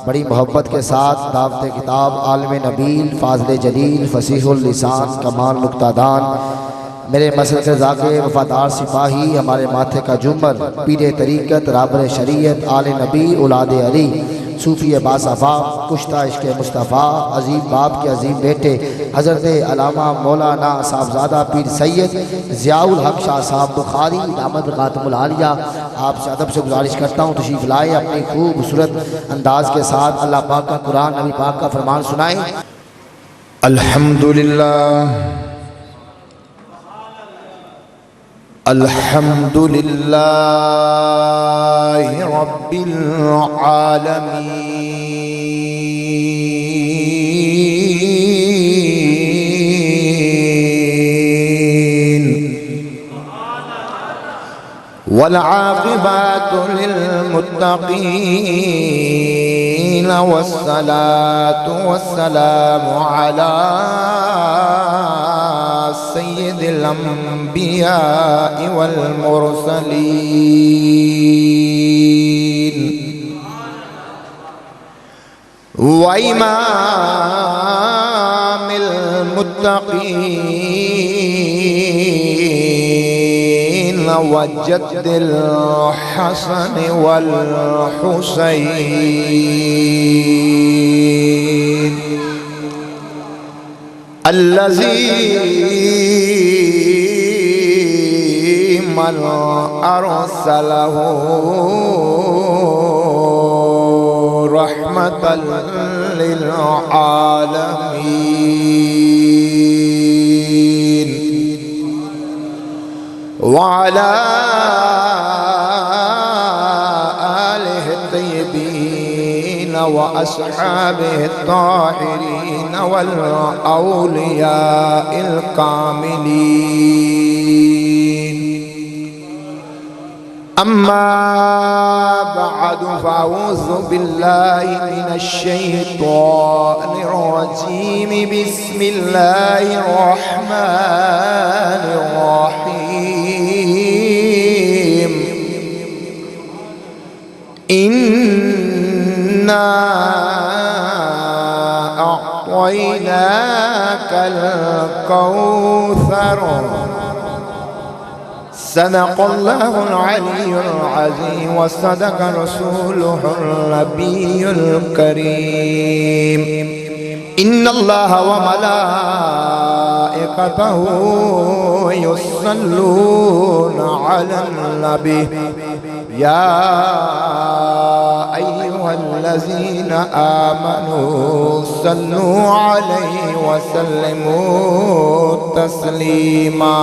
بڑی محبت کے ساتھ دعوت کتاب عالم نبیل فاضل جلیل فصیح اللسان کمال نکتہ دان میرے مسلک ذاکر وفادار سپاہی ہمارے ماتھے کا جمر پیر طریقت رابر شریعت آل نبی اولاد علی صوفی باصفا کشتہ عشق مصطفیٰ عظیم باپ کے عظیم بیٹے حضرت علامہ مولانا صاحبزادہ پیر سید ضیاء الحق شاہ صاحب بخاری دامت خاتم العالیہ، آپ سے ادب سے گزارش کرتا ہوں تشریف لائے، اپنی خوبصورت انداز کے ساتھ اللہ پاک کا قرآن نبی پاک کا فرمان سنائیں۔ الحمدللہ الحمدللہ رب العالمین والعاقبات للمتقین والصلاة والسلام على سید الانبیاء والمرسلین وامام المتقین وجد الحسن والحسین الذي من أرسله رحمة للعالمين وعلى آله الطيبين وأصحابه الطاهرين والأولياء الكاملين أما بعد فأعوذ بالله من الشيطان الرجيم بسم الله الرحمن الرحيم إنا أعطيناك الكوثر صدق الله العلي العظيم وصدق رسوله النبي الكريم إن الله وملائكته يصلون على النبي يا أيها الذين آمنوا صلوا عليه وسلموا تسليما۔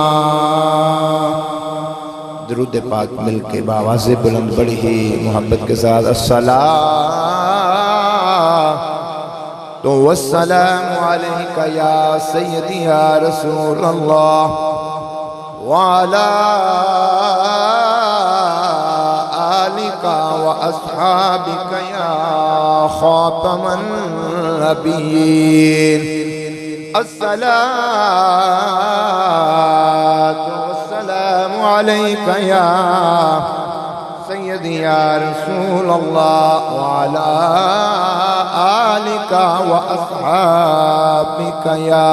درود پاک مل کے بآواز بلند بڑی ہی محبت کے ساتھ الصلاۃ والسلام علیک یا سیدی یا رسول اللہ وعلی آلک واصحابک یا خاتم النبیین۔ الصلاۃ والسلام علیک یا سیدی یا رسول اللہ وعلی آلک واصحابک یا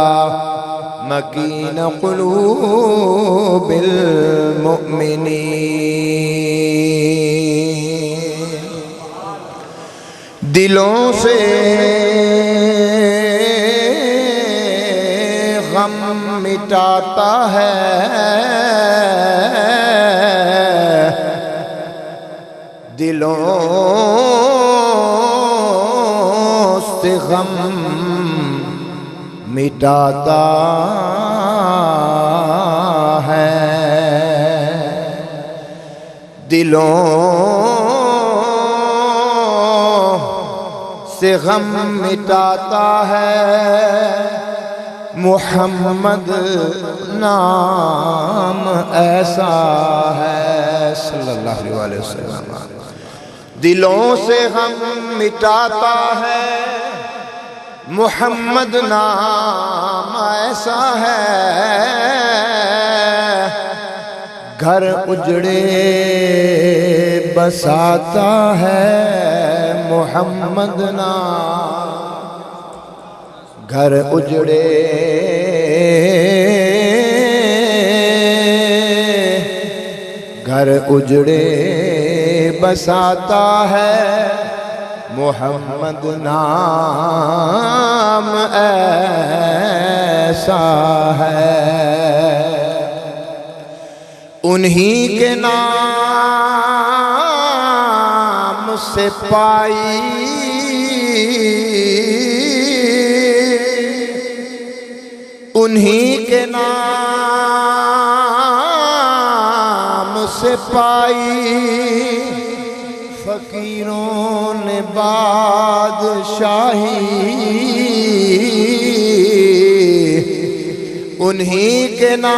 مکین قلوب المؤمنین۔ دلوں سے غم مٹاتا ہے دلوں سے غم مٹاتا ہے دلوں سے غم مٹاتا ہے محمد نام ایسا ہے صلی اللہ علیہ وسلم۔ دلوں سے غم مٹاتا ہے محمد نام ایسا ہے گھر اجڑے بساتا ہے محمد نام گھر اجڑے گھر اجڑے بساتا ہے محمد نام ایسا ہے انہی کے نام سے پائی انہی کے نام سے پائی فقیروں نے بادشاہی انہی کے نام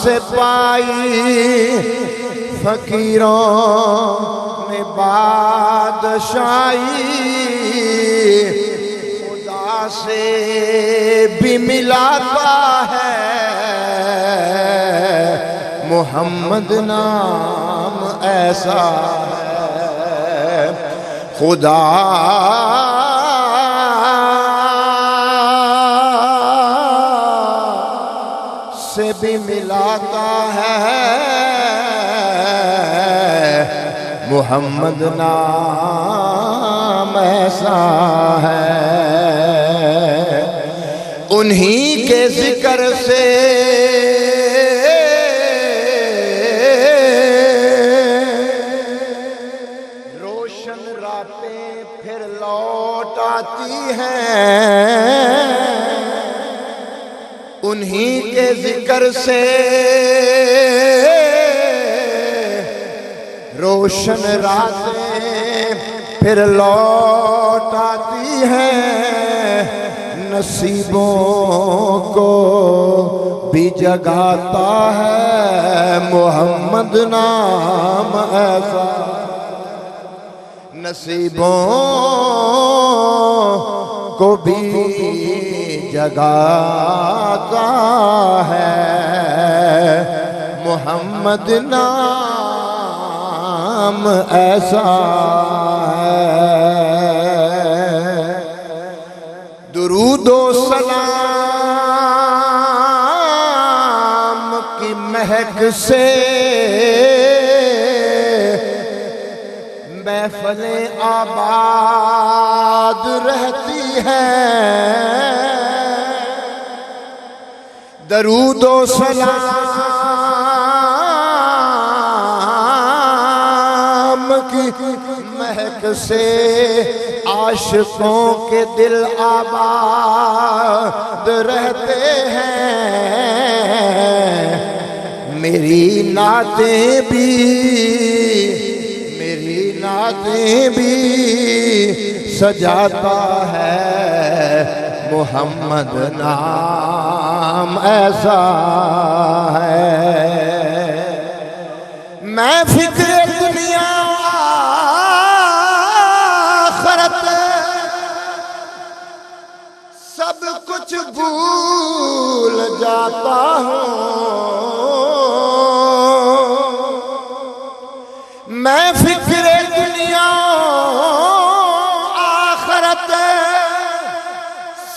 سے پائی فقیروں نے بادشاہی خدا سے بھی ملاتا ہے محمد نام ایسا ہے خدا سے بھی ملاتا ہے محمد نام ایسا ہے انہی کے ذکر سے روشن راتیں پھر لوٹ آتی ہیں انہی کے ذکر سے روشن راتیں پھر لوٹ آتی ہیں نصیبوں کو بھی جگاتا ہے محمد نام ایسا نصیبوں کو بھی جگاتا ہے محمد نام ایسا ہے درود و سلام کی مہک سے محفلیں آباد رہتی ہیں درود و سلام کی مہک سے عاشقوں کے دل آباد رہتے ہیں میری نعتیں بھی سجاتا ہے محمد نام ایسا ہے میں فکر دنیا آخرت سب کچھ بھول جاتا ہوں میں فکر دنیا آخرت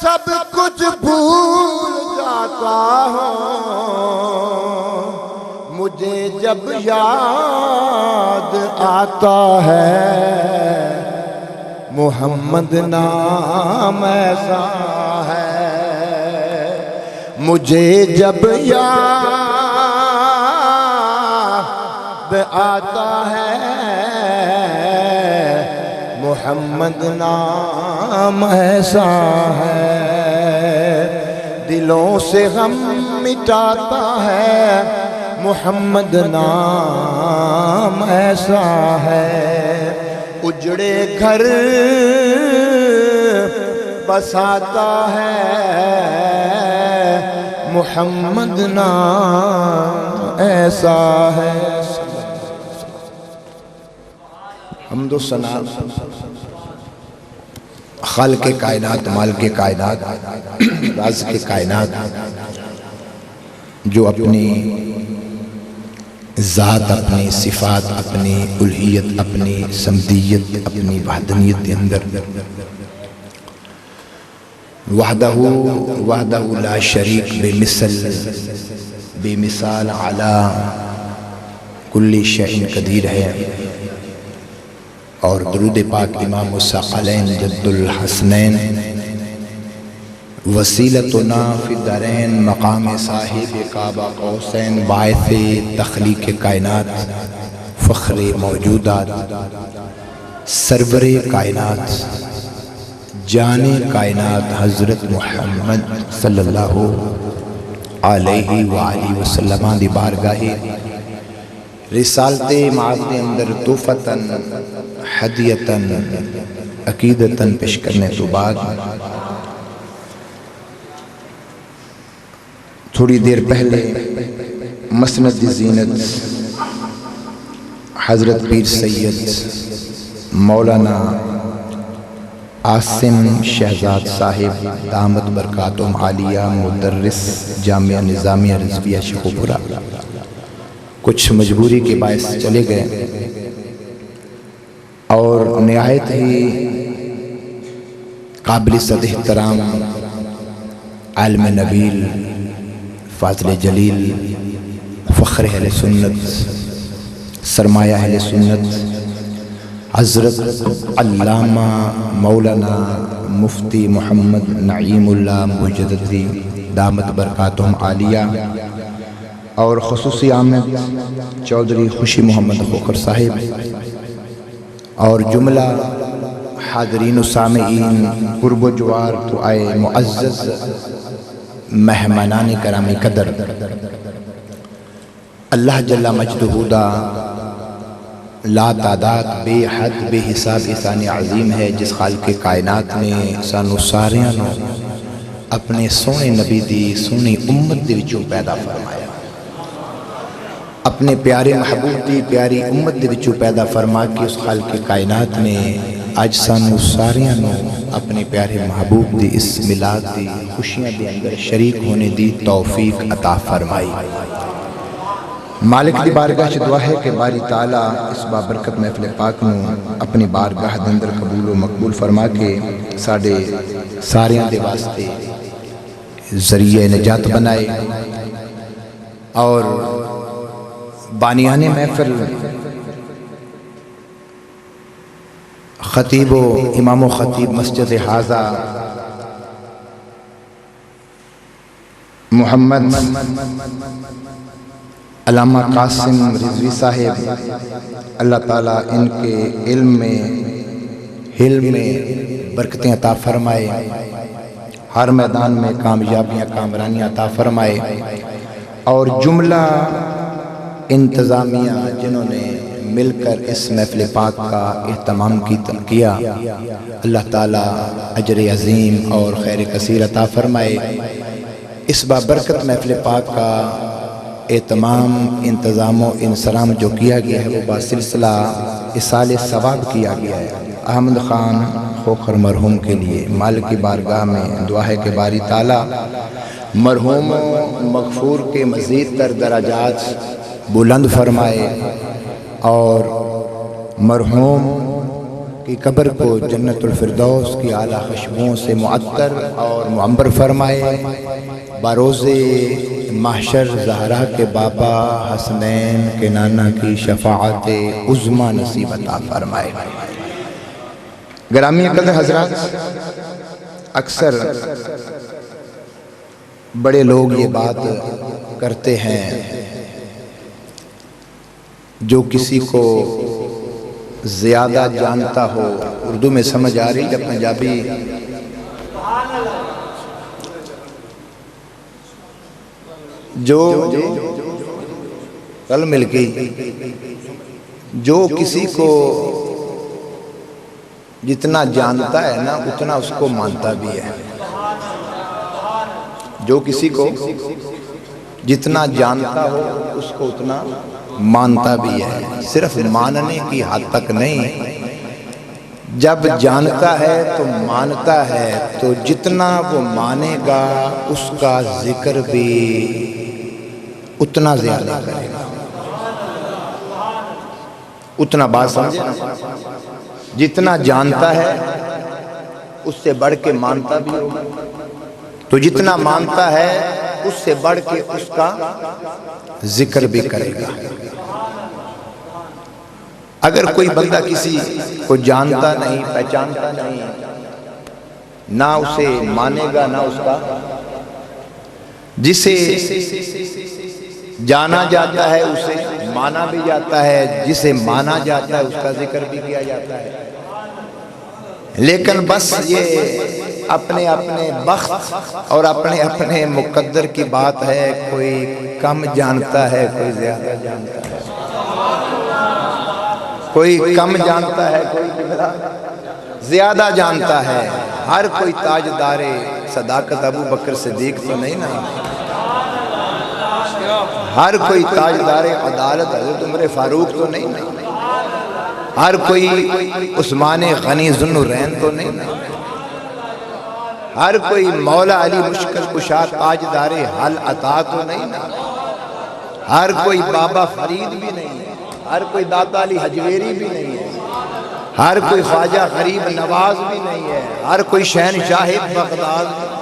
سب کچھ بھول جاتا ہوں مجھے جب یاد آتا ہے محمد نام ایسا ہے مجھے جب یاد آتا ہے محمد نام ایسا ہے دلوں سے غم مٹاتا ہے محمد نام ایسا ہے اجڑے گھر بساتا ہے محمد نام ایسا ہے حمد و ثنا خالق کائنات مالک کائنات رازق کائنات جو اپنی ذات اپنی، صفات اپنی، الوہیت اپنی، سمدیت اپنی، وحدانیت کے اندر وحدہ لا شریک بے مثال علی کل شیء قدیر ہے۔ اور درود پاک امام الثقلین جد الحسنین وسیلتنا فی الدارین مقام صاحب کعبہ قوسین باعث تخلیق کائنات فخر موجودات سرور کائنات جان کائنات حضرت محمد صلی اللہ علیہ وآلہ وسلم دی بارگاہ رسالت معاد کے اندر توفتاً ہدیتاً عقیدتاً پیش کرنے تو بعد تھوڑی دیر پہلے مسند زینت حضرت پیر سید مولانا عاصم شہزاد صاحب دامت برکاتہم عالیہ مدرس جامعہ نظامیہ رضویہ شیخوپورہ کچھ مجبوری کے باعث چلے گئے، اور نہایت ہی قابل صد احترام عالم نبیل فاضل جلیل فخر اہل سنت سرمایہ اہل سنت حضرت علامہ مولانا مفتی محمد نعیم اللہ مجددی دامت برکاتہم عالیہ اور خصوصی آمد چودھری خوشی محمد خوکر صاحب اور جملہ حاضرین و سامعین قرب و جوار تو آئے معزز مہمانان کرامی قدر، اللہ جل مجدہ دا لا تعداد بے حد بے حساب احسان عظیم ہے جس خالق کائنات نے سانو ساریاں نو اپنے سونے نبی دی سونی امت دے وچوں پیدا فرمایا، اپنے پیارے محبوب دی پیاری امت دے وچوں پیدا فرما کے اس خالق کائنات نے آج سانو ساریاں نو اپنے پیارے محبوب دی اس میلاد دی خوشیاں دے اندر شریک ہونے دی توفیق عطا فرمائی۔ مالک دی بارگاہ چ دعا ہے کہ باری تعالیٰ اس بابرکت محفل پاک نو اپنی بارگاہ دے اندر قبول و مقبول فرما کے ساڈے ساریاں دے واسطے ذریعہ نجات بنائے، اور بانیان محفل خطیب و امام و خطیب مسجد حاضہ محمد علامہ قاسم رضوی صاحب، اللہ تعالیٰ ان کے علم میں برکتیں عطا فرمائے، ہر میدان میں کامیابیاں کامرانیاں عطا فرمائے، اور جملہ انتظامیہ جنہوں نے مل کر اس محفل پاک کا اہتمام کیا، اللہ تعالیٰ اجر عظیم اور خیر کثیر عطا فرمائے۔ اس بابرکت محفل پاک کا اہتمام انتظام و انصرام جو کیا گیا ہے وہ بسلسلہ اصال ثواب کیا گیا ہے احمد خان خوخر مرحوم کے لیے۔ مالک کی بارگاہ میں دعا ہے کہ باری تعالیٰ مرحوم مغفور کے مزید تر درجات بلند فرمائے، اور مرحوم کی قبر کو جنت الفردوس کی اعلیٰ خوشبوؤں سے معطر اور معمر فرمائے، بروز محشر زہرا کے بابا حسنین کے نانا کی شفاعت عظمیٰ نصیب عطا فرمائے۔ گرامی قدر حضرات، اکثر بڑے لوگ یہ بات کرتے ہیں، جو کسی کو زیادہ جانتا ہو، اردو میں سمجھ آ رہی ہے پنجابی، جو کل مل گئی، جو کسی کو جتنا جانتا ہے نا اتنا اس کو مانتا بھی ہے، جو کسی کو جتنا جانتا ہو اس کو اتنا مانتا بھی ہے، صرف ماننے کی حد تک نہیں، جب جانتا ہے تو مانتا ہے تو جتنا وہ مانے گا اس کا ذکر بھی اتنا زیادہ کرے گا۔ اتنا بات سمجھے نا، جتنا جانتا ہے اس سے بڑھ کے مانتا بھی ہوگا، تو جتنا مانتا ہے اس سے بڑھ کے اس کا ذکر بھی کرے گا۔ اگر کوئی بندہ کسی کو جانتا نہیں، پہچانتا نہیں، نہ اسے مانے گا نہ اس کا، جسے جانا جاتا ہے اسے مانا بھی جاتا ہے، جسے مانا جاتا ہے اس کا ذکر بھی کیا جاتا ہے، لیکن بس یہ اپنے اپنے بخت اور اپنے اپنے مقدر کی بات ہے، کوئی کم جانتا ہے کوئی زیادہ جانتا ہے، کوئی کم جانتا ہے کوئی زیادہ جانتا ہے۔ ہر کوئی تاجدار صداقت ابو بکر صدیق تو نہیں نا، ہر کوئی تاجدار عدالت حضرت عمر فاروق تو نہیں نا، ہر کوئی عثمان غنی ذو النورین تو نہیں نا، ہر کوئی مولا علی مشکل کشا تاجدار حل عطا تو نہیں نا، ہر کوئی بابا فرید بھی نہیں ہے، ہر کوئی داتا علی حجویری بھی نہیں ہے، ہر کوئی خواجہ غریب نواز بھی نہیں ہے، ہر کوئی شہنشاہ بغداد بھی۔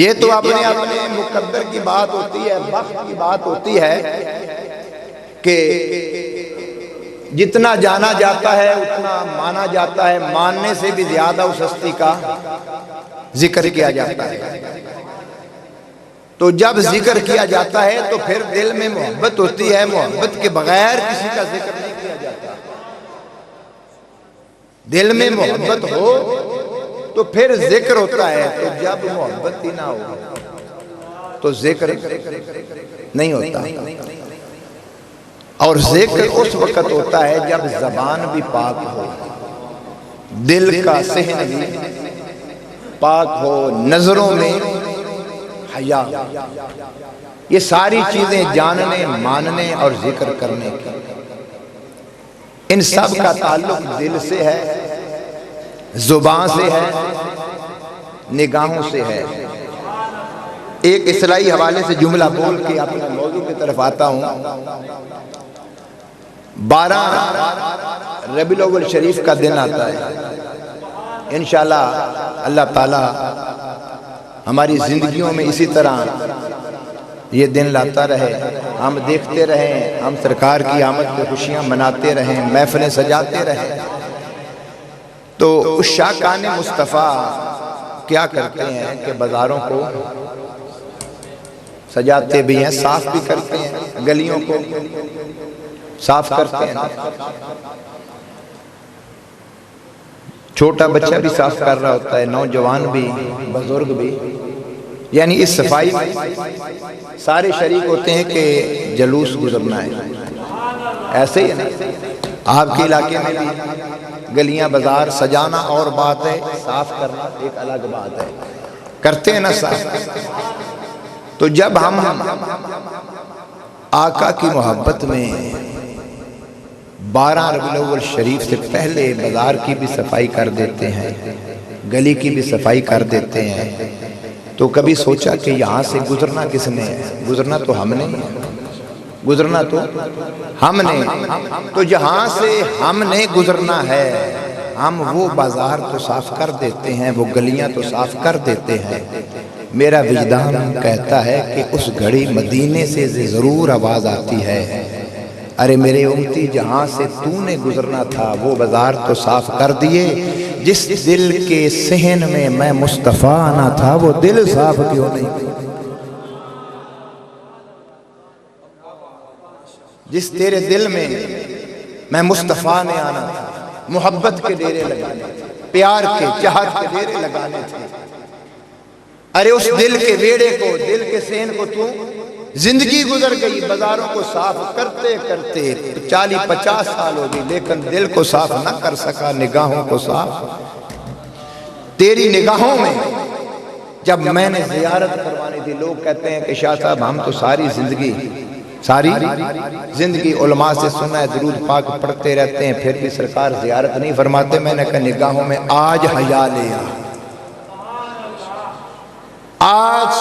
یہ تو اپنے اپنے مقدر کی بات ہوتی ہے، بخت کی بات ہوتی ہے کہ جتنا جانا جاتا ہے اتنا مانا جاتا ہے، ماننے سے بھی زیادہ اس ہستی کا ذکر کیا جاتا ہے۔ تو جب ذکر کیا جاتا ہے تو پھر دل میں محبت ہوتی ہے، محبت کے بغیر کسی کا ذکر نہیں کیا جاتا۔ دل میں محبت ہو تو پھر ذکر ہوتا ہے، تو جب محبت ہی نہ ہو تو ذکر نہیں ہوتا۔ اور ذکر اس وقت ہوتا ہے جب زبان بھی پاک ہو، دل کا صحن بھی پاک ہو، نظروں میں حیا، یہ ساری چیزیں جاننے، ماننے اور ذکر کرنے کی، ان سب کا تعلق دل سے ہے، زبان سے ہے، نگاہوں سے ہے۔ ایک اصلاحی حوالے سے جملہ بول کے اپنے موضوع کی طرف آتا ہوں۔ 12 ربیع الاول شریف کا دن آتا ہے، انشاءاللہ اللہ تعالی ہماری زندگیوں میں اسی طرح یہ دن لاتا رہے، ہم دیکھتے رہیں، ہم سرکار کی آمد کی خوشیاں مناتے رہیں، محفلیں سجاتے رہیں۔ تو اس شاکان مصطفیٰ کیا کرتے ہیں کہ بازاروں کو سجاتے بھی ہیں، صاف بھی کرتے ہیں، گلیوں کو صاف کرتے ہیں، چھوٹا بچہ بھی صاف کر رہا ہوتا ہے، نوجوان بھی، بزرگ بھی، یعنی اس صفائی میں سارے شریک ہوتے ہیں کہ جلوس گزرنا ہے۔ ایسے ہی ہے نا، آپ کے علاقے میں بھی گلیاں بازار سجانا اور بات ہے، صاف کرنا ایک الگ بات ہے، کرتے ہیں نا صاف۔ تو جب ہم آقا کی محبت میں 12 ربیع الاول شریف سے پہلے بازار کی بھی صفائی کر دیتے ہیں، گلی کی بھی صفائی کر دیتے ہیں، تو کبھی سوچا کہ یہاں سے گزرنا کس نے ہے؟ گزرنا تو ہم نے، گزرنا تو ہم نے، تو جہاں سے ہم نے گزرنا ہے ہم وہ بازار تو صاف کر دیتے ہیں، وہ گلیاں تو صاف کر دیتے ہیں۔ میرا وجدان کہتا ہے کہ اس گھڑی مدینے سے ضرور آواز آتی ہے، ارے میرے امتی جہاں سے تو نے گزرنا تھا وہ بازار تو صاف کر دیے، جس دل کے صحن میں میں مصطفیٰ آنا تھا وہ دل صاف کیوں نہیں؟ جس تیرے دل میں میں مصطفیٰ نے آنا تھا، محبت کے ڈیرے لگانے تھے، پیار کے چاہت کے ڈیرے لگانے تھے، ارے اس دل کے ویڑے کو، دل کے صحن کو تو زندگی گزر گئی، بازاروں کو صاف کرتے کرتے 40-50 سال ہو گئی، لیکن دل کو صاف نہ کر سکا، نگاہوں کو صاف۔ تیری نگاہوں میں جب میں نے زیارت کروانی تھی، لوگ کہتے ہیں کہ شاہ صاحب ہم تو ساری زندگی علماء سے سنا ہے، درود پاک پڑھتے رہتے ہیں، پھر بھی سرکار زیارت نہیں فرماتے۔ میں نے کہا نگاہوں میں آج حیا لے آ، آج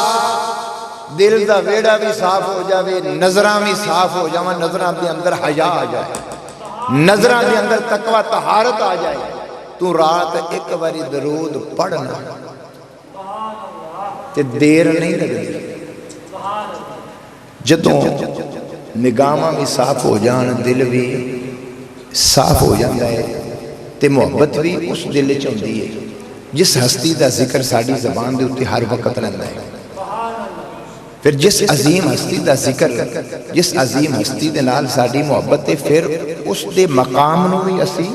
دل دا ویڑا بھی صاف ہو جاوے، نظراں بھی صاف ہو جاویں، نظراں دے اندر حیا آ جائے، نظراں دے اندر تقوی طہارت آ جائے، تو رات ایک باری درود پڑھنا تے دیر نہیں لگدی۔ جدوں نگاہاں بھی صاف ہو جان، دل بھی صاف ہو جاتا ہے تے محبت بھی اس دل وچ ہوندی ہے جس ہستی دا ذکر ساڈی زبان دے اوتے ہر وقت رہندا ہے۔ پھر جس عظیم ہستی دا ذکر، جس عظیم ہستی دے نال ساڈی محبت ہے، پھر اس دے مقام نو بھی اسی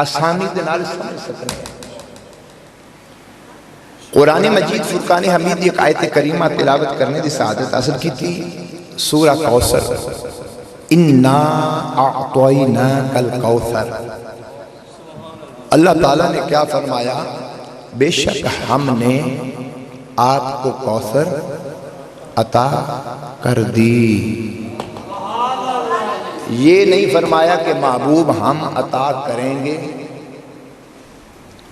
آسانی دے نال سمجھ سکتے ہیں۔ قرآن مجید فرقان حمید ایک آیت کریمہ تلاوت کرنے دی سعادت حاصل کی تھی، سورہ کوثر، اِنَّا أَعْطَيْنَاكَ الْكَوْثَرَ۔ اللہ تعالیٰ نے کیا فرمایا؟ بے شک ہم نے آپ کو کوثر عطا کر دی۔ یہ نہیں فرمایا کہ محبوب ہم عطا کریں گے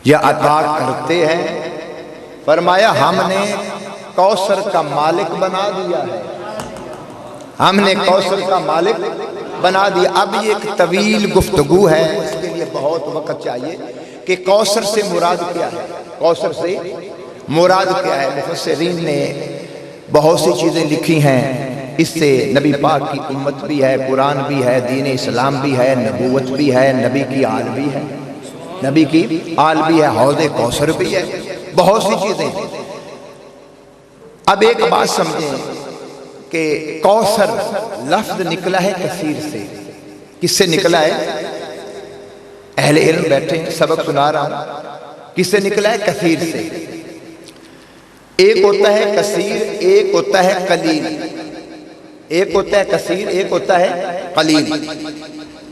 یا عطا کرتے ہیں، فرمایا ہم نے کوثر کا مالک بنا دیا ہے، ہم نے کوثر کا مالک بنا دیا۔ اب یہ ایک طویل گفتگو ہے، اس کے لیے بہت وقت چاہیے کہ کوثر سے مراد کیا ہے، کوثر سے مراد کیا ہے۔ مفسرین نے بہت سی چیزیں لکھی ہیں، اس سے نبی پاک کی امت بھی ہے، قرآن بھی ہے، دین اسلام بھی ہے، نبوت بھی ہے، نبی کی آل بھی ہے، نبی کی آل بھی ہے، حوض کوثر بھی ہے، بہت سی چیزیں ہیں۔ اب ایک بات سمجھیں کہ کوثر لفظ نکلا ہے کثیر سے۔ کس سے نکلا ہے؟ اہل علم بیٹھے ہیں، سبق سنا رہا ہوں، کس سے نکلا ہے؟ کثیر سے۔ ایک ہوتا ہے کثیر، ایک ہوتا ہے قلیل، ایک ہوتا ہے کثیر، ایک ہوتا ہے قلیل۔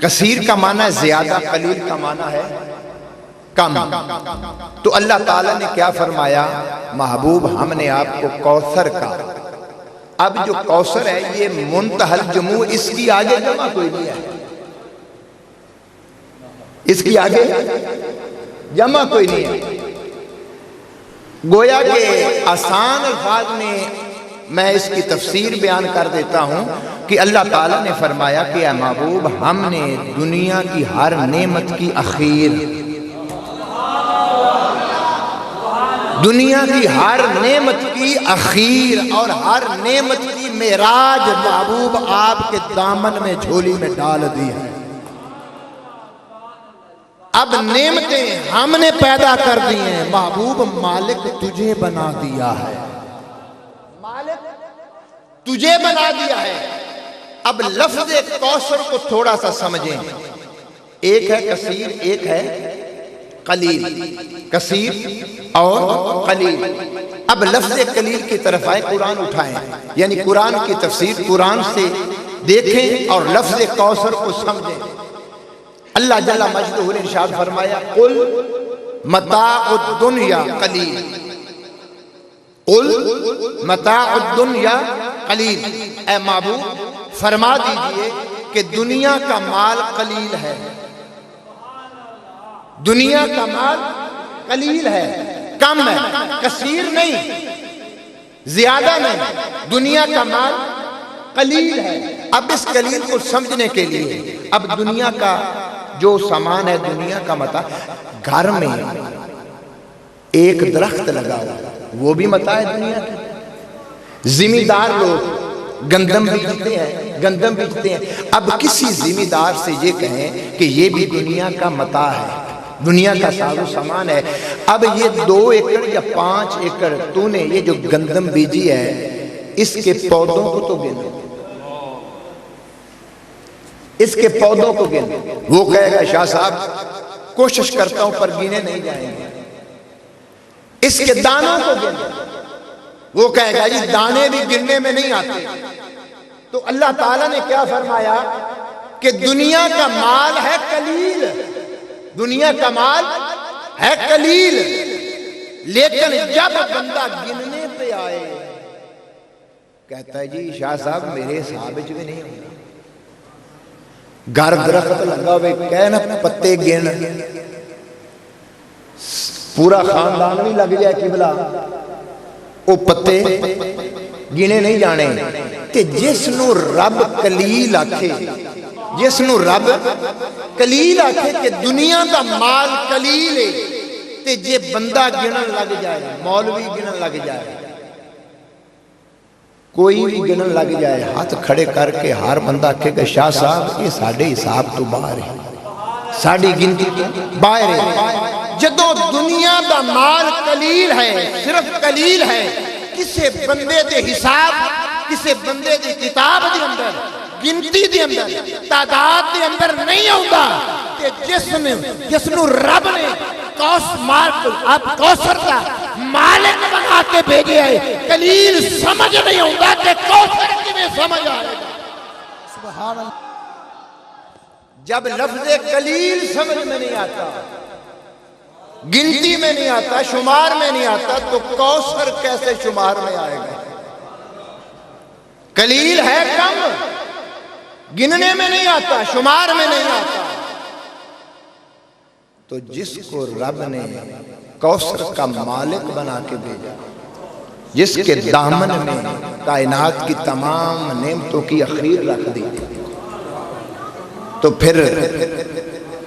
کثیر کا معنی ہے زیادہ، قلیل کا معنی ہے کم۔ تو اللہ تعالیٰ نے کیا فرمایا؟ محبوب ہم نے آپ کو کوثر کا۔ اب جو کوثر ہے یہ منتہل جموع، اس کی آگے جمع کوئی نہیں ہے، اس کی آگے جمع کوئی نہیں ہے۔ گویا کہ آسان الفاظ میں اس کی تفسیر بیان کر دیتا ہوں کہ اللہ تعالیٰ نے فرمایا کہ اے محبوب ہم نے دنیا کی ہر نعمت کی اخیر، دنیا کی ہر نعمت کی اخیر اور ہر نعمت کی معراج محبوب آپ کے دامن میں جھولی میں ڈال دی ہے۔ اب نعمتیں ہم نے پیدا کر دی ہیں، محبوب مالک تجھے بنا دیا ہے، مالک تجھے بنا دیا ہے۔ اب لفظ کوثر کو تھوڑا سا سمجھیں، ایک ہے کثیر، ایک ہے قلیل، کثیر اور قلیل۔ اب لفظ قلیل کی طرف آئے، قرآن اٹھائیں، یعنی قرآن کی تفسیر قرآن سے دیکھیں اور لفظ کوثر کو سمجھیں۔ اللہ جل مجدہ نے ارشاد فرمایا قل متاع الدنیا قلیل، قل متاع الدنیا قلیل، اے محبوب فرما دیجئے کہ دنیا کا مال قلیل ہے، دنیا کا مال قلیل ہے، کم ہے، کثیر نہیں، زیادہ نہیں، دنیا کا مال قلیل ہے۔ اب اس قلیل کو سمجھنے کے لیے اب دنیا کا جو سامان ہے، دنیا کا متاع، گھر میں ایک درخت لگا ہوا وہ بھی متاع ہے دنیا کی۔ زمیندار لوگ گندم بیچتے ہیں، گندم بیچتے ہیں۔ اب کسی زمیندار سے یہ کہیں کہ یہ بھی دنیا کا متاع ہے، دنیا کا ساز و سامان ہے، اب یہ 2 ایکڑ یا 5 ایکڑ تو نے یہ جو گندم بیجی ہے اس کے پودوں کو تو گن، اس کے پودوں کو گن۔ وہ کہے گا شاہ صاحب کوشش کرتا ہوں پر گنے نہیں جائیں گے۔ اس کے دانوں کو گن، وہ کہے گا جی دانے بھی گننے میں نہیں آتے۔ تو اللہ تعالیٰ نے کیا فرمایا کہ دنیا کا مال ہے قلیل، دنیا کا مال ہے قلیل، لیکن جب بندہ گننے پہ آئے کہتا ہے جی شاہ صاحب میرے حساب بھی نہیں ہوگا۔ گھر درخت لگا ہوئے کہنا پتے گن، پورا خاندان بھی لگ جائے قبلہ، وہ پتے ਗਿਣੇ ਨਹੀਂ ਜਾਣੇ। ਤੇ ਜਿਸ ਨੂੰ ਰੱਬ ਕਲੀਲ ਆਖੇ, ਜਿਸ ਨੂੰ ਰੱਬ ਕਲੀਲ ਆਖੇ ਕਿ ਦੁਨੀਆ ਦਾ ਮਾਲ ਕਲੀਲ ਹੈ, ਤੇ ਜੇ ਬੰਦਾ ਗਿਣਨ ਲੱਗ ਜਾਏ, ਮੌਲਵੀ ਗਿਣਨ ਲੱਗ ਜਾਏ, ਕੋਈ ਵੀ ਗਿਣਨ ਲੱਗ ਜਾਏ, ਹੱਥ ਖੜੇ ਕਰਕੇ ਹਰ ਬੰਦਾ ਆਖੇਗਾ ਸ਼ਾਹ ਸਾਹਿਬ ਇਹ ਸਾਡੇ ਹਿਸਾਬ ਤੋਂ ਬਾਹਰ ਹੈ, ਸਾਡੀ ਗਿਣਤੀ ਤੋਂ ਬਾਹਰ ਹੈ। ਜਦੋਂ ਦੁਨੀਆ ਦਾ ਮਾਲ ਕਲੀਲ ਹੈ, ਸਿਰਫ ਕਲੀਲ ਹੈ, ਕਿਸੇ ਬੰਦੇ ਦੇ ਹਿਸਾਬ, ਕਿਸੇ ਬੰਦੇ ਦੀ ਕਿਤਾਬ ਦੇ ਅੰਦਰ, ਗਿਣਤੀ ਦੇ ਅੰਦਰ, ਤਾਦਾਦ ਦੇ ਅੰਦਰ ਨਹੀਂ ਆਉਂਦਾ। ਤੇ ਜਿਸ ਨੂੰ ਰੱਬ ਨੇ ਕੌਸਰ ਦਾ ਮਾਲਕ ਬਣਾ کے بھیجے ہے, قلیل سمجھ نہیں ہوتا کہ کوثر کیویں سمجھ آئے گا. سبحان اللہ. جب لفظ قلیل سمجھ میں نہیں آتا, گنتی میں نہیں آتا, شمار میں نہیں آتا, تو کوثر کیسے شمار میں آئے گا؟ قلیل ہے کم, گننے میں نہیں آتا, شمار میں نہیں آتا. تو جس کو رب نے کوثر کا مالک بنا کے بھیجا, جس کے دامن میں کائنات کی تمام نعمتوں کی اخیر رکھ دی, تو پھر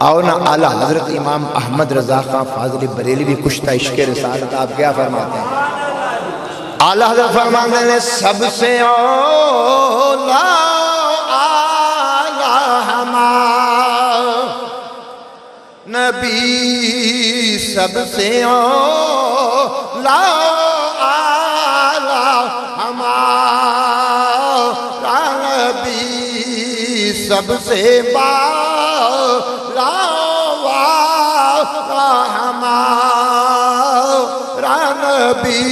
آؤ نا اعلیٰ حضرت امام احمد رضا خان فاضل بریلوی کشتہ عشق رسالت آپ کیا فرماتے ہیں؟ اعلیٰ حضرت فرماتے ہیں سب سے اولا اعلیٰ ہمارا نبی, سب سے اولا اعلیٰ ہمارا نبی, سب سے بالا ہمارا نبی,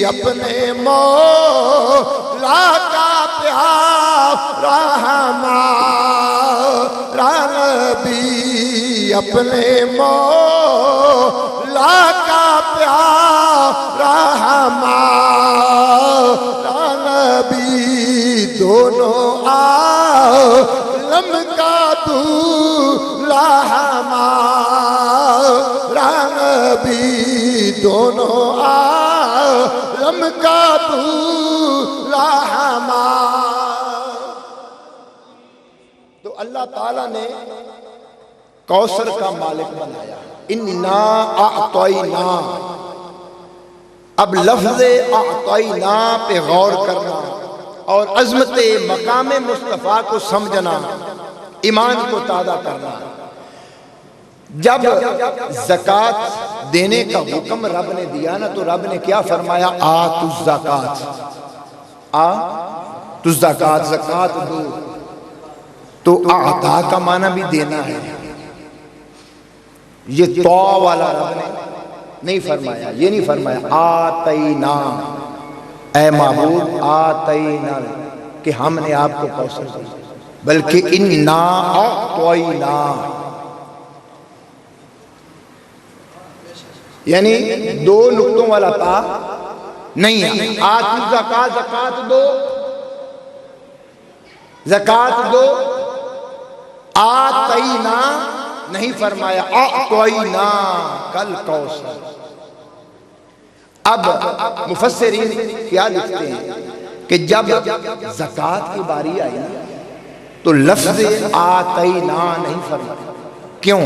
اپنے مولا کا پیارا ہمارا نبی, اپنے مولا کا پیارا ہمارا نبی, دونوں عالم کا دولا ہمارا نبی, دونوں عالم کا دولا ہمارا. تو اللہ تعالیٰ نے کوثر کا مالک بنایا. انا اعطینا, اب لفظ اعطینا پہ غور کرنا اور عظمت مقام مصطفیٰ کو سمجھنا, ایمان کو تازہ کرنا. جب زکوٰۃ دینے کا حکم رب نے دیا نا, تو رب نے کیا فرمایا؟ آتوا الزکوٰۃ, آتوا الزکوٰۃ, زکوٰۃ دو. تو اعطا کا معنی بھی دینا ہے. یہ تو والا رب نے نہیں فرمایا, یہ نہیں فرمایا آتینا, اے معبود آتینا, کہ ہم نے آپ کو کوثر دیا, بلکہ انا اعطینا, یعنی دو نقطوں والا تا نہیں ہے. آتوا الزکوٰۃ, زکوٰۃ دو, زکوٰۃ دو. آتینا نہیں فرمایا, اعطینا کل کوثر. اب مفسرین کیا لکھتے ہیں کہ جب زکوٰۃ کی باری آئی تو لفظ آتینا نہیں فرمایا. کیوں؟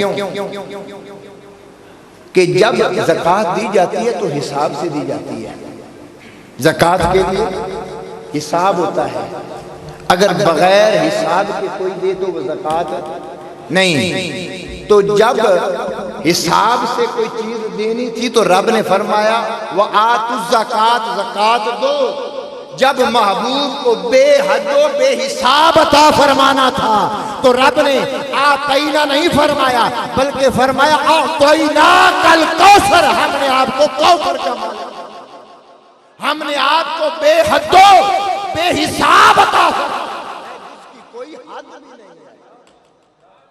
کہ جب زکوٰۃ دی جاتی ہے تو حساب سے دی جاتی ہے. زکوٰۃ کے لیے حساب ہوتا ہے, اگر بغیر حساب کے کوئی دے تو وہ زکوٰۃ نہیں. تو جب حساب سے کوئی چیز دینی تھی تو رب نے فرمایا وَآتُوا الزَّکَاةَ, زکوٰۃ دو. جب محبوب کو بے حد و بے حساب عطا فرمانا تھا تو رب نے آتینا نہیں فرمایا, بلکہ فرمایا اعطینا کل کوثر, ہم نے آپ کو کوثر کا مالک, ہم نے آپ کو بے حد و بے حساب عطا فرمایا, اس کی کوئی حد بھی نہیں ہے.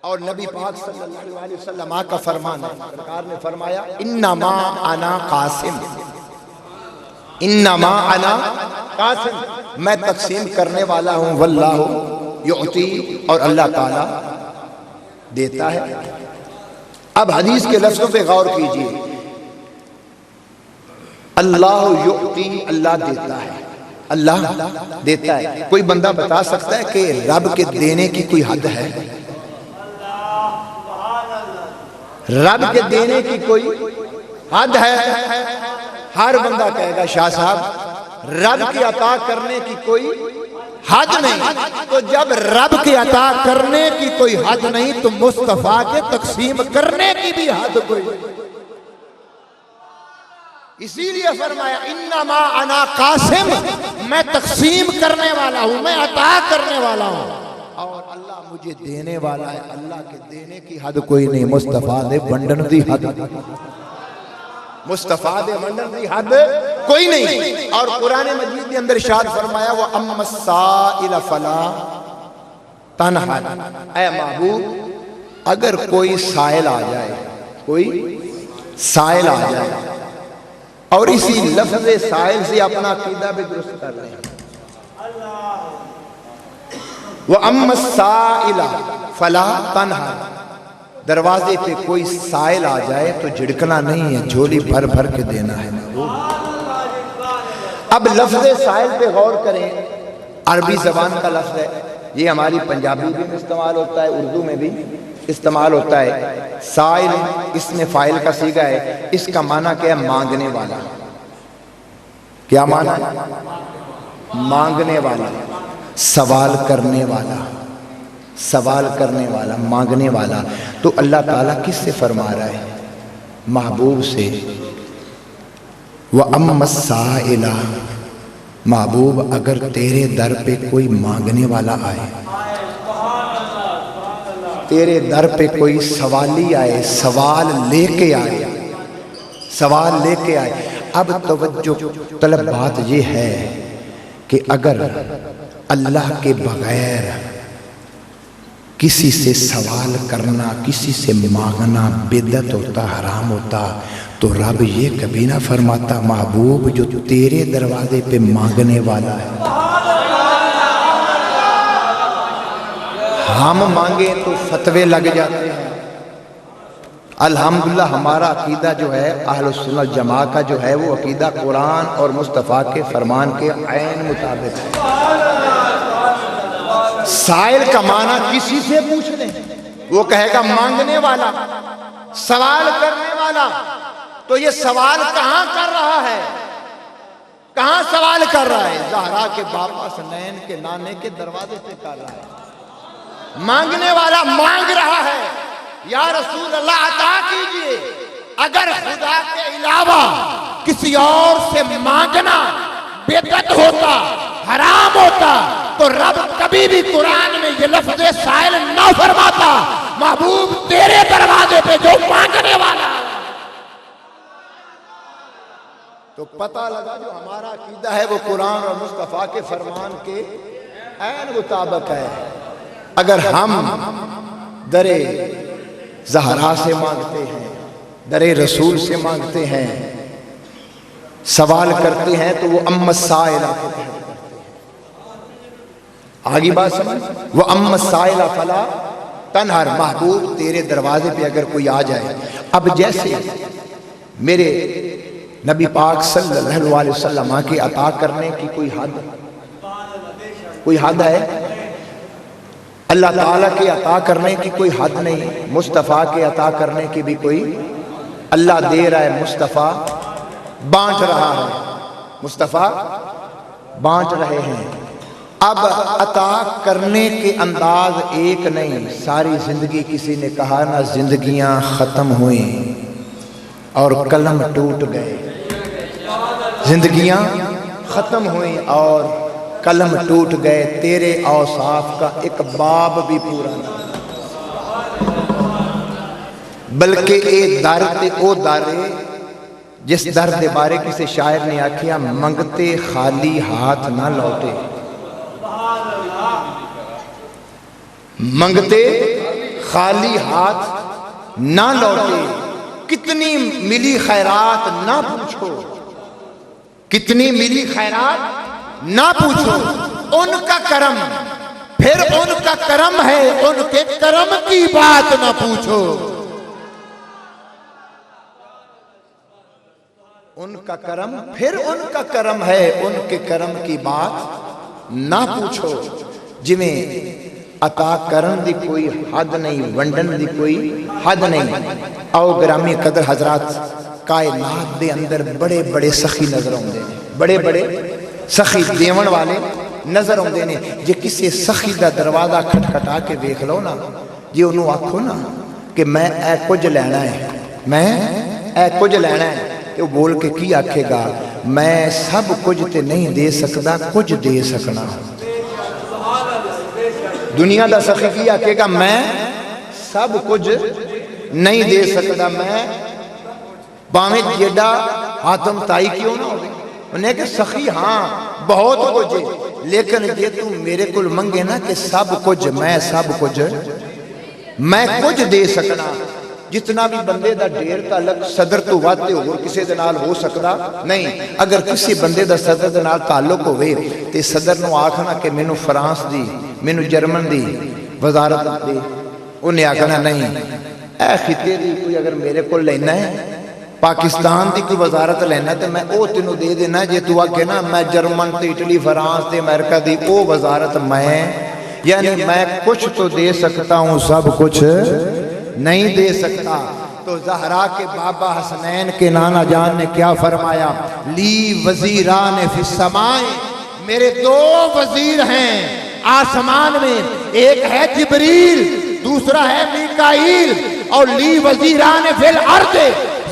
اور نبی پاک صلی اللہ علیہ وسلم کا فرمان ہے, سرکار نے فرمایا انما انا قاسم, انما انا قاسم, میں تقسیم کرنے والا ہوں, واللہ یعطی, اور اللہ تعالیٰ دیتا ہے. اب حدیث کے لفظوں پہ غور کیجئے. اللہ یعطی, اللہ دیتا ہے. اللہ دیتا ہے۔ کوئی بندہ بتا سکتا ہے کہ رب کے دینے کی کوئی حد ہے؟ رب کے دینے کی کوئی حد ہے؟ ہر بندہ کہے گا شاہ صاحب رب کی عطا کرنے کی کوئی حد نہیں۔ تو جب رب کی عطا کرنے کی کوئی حد نہیں تو مصطفیٰ کے تقسیم کرنے کی بھی حد کوئی نہیں۔ اسی لیے فرمایا انما انا قاسم، میں تقسیم کرنے والا ہوں، میں عطا کرنے والا ہوں، اور اللہ مجھے دینے والا ہے۔ اللہ کے دینے کی حد کوئی نہیں، مصطفیٰ دے ونڈن دی حد، مصطفیٰ دے ونڈن دی حد کوئی نہیں۔ اور قرآن مجید کے اندر ارشاد فرمایا وَأَمَّا السَّائِلَ فَلَا تَنْهَرْ، اے محبوب اگر کوئی سائل آ جائے، کوئی سائل آ جائے، اور اسی لفظ سائل سے اپنا عقیدہ بھی درست کر رہے ہیں، وَأَمَّا السَّائِلَ فَلَا تَنْهَرْ، دروازے پہ کوئی سائل آ جائے تو جھڑکنا نہیں ہے، جھولی بھر بھر کے دینا ہے۔ اب لفظ سائل پہ غور کریں، عربی زبان کا لفظ ہے، یہ ہماری پنجابی میں استعمال ہوتا ہے، اردو میں بھی استعمال ہوتا ہے۔ سائل اس میں فاعل کا صیغہ ہے، اس کا معنی کیا ہے؟ مانگنے والا۔ کیا معنی ہے؟ مانگنے والا، سوال کرنے والا، سوال کرنے والا، مانگنے والا۔ تو اللہ تعالیٰ کس سے فرما رہا ہے؟ محبوب سے۔ وَأَمَّا السَّائِلَ، محبوب اگر تیرے در پہ کوئی مانگنے والا آئے، تیرے در پہ کوئی سوالی آئے، سوال لے کے آئے، سوال لے کے آئے۔ اب توجہ طلب بات یہ ہے کہ اگر اللہ کے بغیر کسی سے سوال کرنا، کسی سے مانگنا بدعت ہوتا، حرام ہوتا، تو رب یہ کبھی نہ فرماتا محبوب جو تیرے دروازے پہ مانگنے والا ہے۔ ہم مانگے تو فتوے لگ جاتے ہیں۔ الحمدللہ ہمارا عقیدہ جو ہے اہل السنہ والجماعہ کا جو ہے وہ عقیدہ قرآن اور مصطفیٰ کے فرمان کے عین مطابق ہے۔ سائل کا معنی کسی سے پوچھ لیں، وہ کہے گا مانگنے والا، سوال کرنے والا۔ تو یہ سوال کہاں کر رہا ہے؟ کہاں سوال کر رہا ہے؟ زہرا کے باپا حسنین کے نانے کے دروازے پہ کر رہا ہے۔ مانگنے والا مانگ رہا ہے یا رسول اللہ عطا کیجئے۔ اگر خدا کے علاوہ کسی اور سے مانگنا بدعت ہوتا، حرام ہوتا، تو رب کبھی بھی قرآن میں یہ لفظ سائل نہ فرماتا محبوب تیرے دروازے پہ جو مانگنے والا ہے۔ تو پتہ لگا جو ہمارا عقیدہ ہے وہ قرآن اور مصطفیٰ کے فرمان کے عین مطابق ہے۔ اگر ہم در زہرا سے مانگتے ہیں، در رسول سے مانگتے ہیں، سوال کرتے ہیں تو وہ اما السائل، آگی بات سمجھ، وہ اما السائل فلا تنہر، محبوب تیرے دروازے پہ اگر کوئی آ جائے۔ اب جیسے میرے نبی پاک صلی اللہ علیہ وسلم کی عطا کرنے کی کوئی حد ہے؟ اللہ تعالیٰ کی عطا کرنے کی کوئی حد نہیں، مصطفیٰ کے عطا کرنے کی بھی کوئی۔ اللہ دے رہا ہے، مصطفیٰ بانٹ رہا ہے، مصطفیٰ بانٹ رہے ہیں۔ اب عطا کرنے کے انداز ایک نہیں، ساری زندگی کسی نے کہا نا زندگیاں ختم ہوئیں اور قلم ٹوٹ گئے، زندگیاں ختم ہوئیں اور قلم ٹوٹ گئے، تیرے اوصاف کا ایک باب بھی پورا نہیں، بلکہ اے در تے او در جس در دے بارے کسی شاعر نے آکھیا منگتے خالی ہاتھ نہ لوٹے، منگتے خالی ہاتھ نہ لوٹے، کتنی ملی خیرات نہ پوچھو، کتنی ملی خیرات نہ پوچھو، ان کا کرم، پھر ان کا کرم ہے، ان کے کرم کی بات نہ پوچھو، ان کا کرم پھر ان کا کرم ہے، ان کے کرم کی بات نہ پوچھو۔ جویں عطا کرن دی کوئی حد نہیں، ونڈن دی کوئی حد نہیں۔ آؤ گرامی قدر حضرات، کائنات دے اندر بڑے بڑے سخی نظر آتے ہیں، بڑے بڑے سخی دیون والے نظر آتے ہیں۔ جے کسی سخی دا دروازہ کھٹکھٹا کے دیکھ لو نا، جی انہوں آکھو نا کہ میں اے کچھ لینا ہے، میں اے کچھ لینا ہے، تو بول کے کی آکھے گا، میں سب کچھ تے نہیں دے سکتا، کچھ دے سکنا۔ دنیا دا سخی کی آکھے گا میں سب کچھ نہیں دے سکتا، میں باویں جیڈا آتم تائی کیوں نہ ہوگی، انہیں کہ سخی ہاں بہت کچھ ہے، لیکن جے تو میرے کل منگے نا کہ سب کچھ، میں سب کچھ، میں کچھ دے سکنا۔ جتنا بھی بندے دا ڈیر تعلق صدر تو واتے ہو کسی دے نال ہو سکتا نہیں۔ اگر کسی بندے دا صدر دے نال تعلق ہوئے تے صدر نو آکھنا کہ مینوں فرانس دی، مینوں جرمن دی وزارت دے، انہیں آکھنا نہیں، اے خطے دی کوئی اگر میرے کو لینا ہے، پاکستان دی کوئی وزارت لینا تے میں او تینوں دے دینا۔ جے تو آکھے نا میں جرمن تے اٹلی فرانس تے امریکہ دی او وزارت میں، یعنی میں کچھ تو دے سکتا ہوں، سب کچھ نہیں دے سکتا۔ تو زہرا کے بابا حسنین کے نانا جان نے کیا فرمایا، لی وزیران فی السماء، میرے دو وزیر ہیں آسمان میں، ایک ہے جبریل، دوسرا ہے میکائیل، اور لی وزیران فی الارض،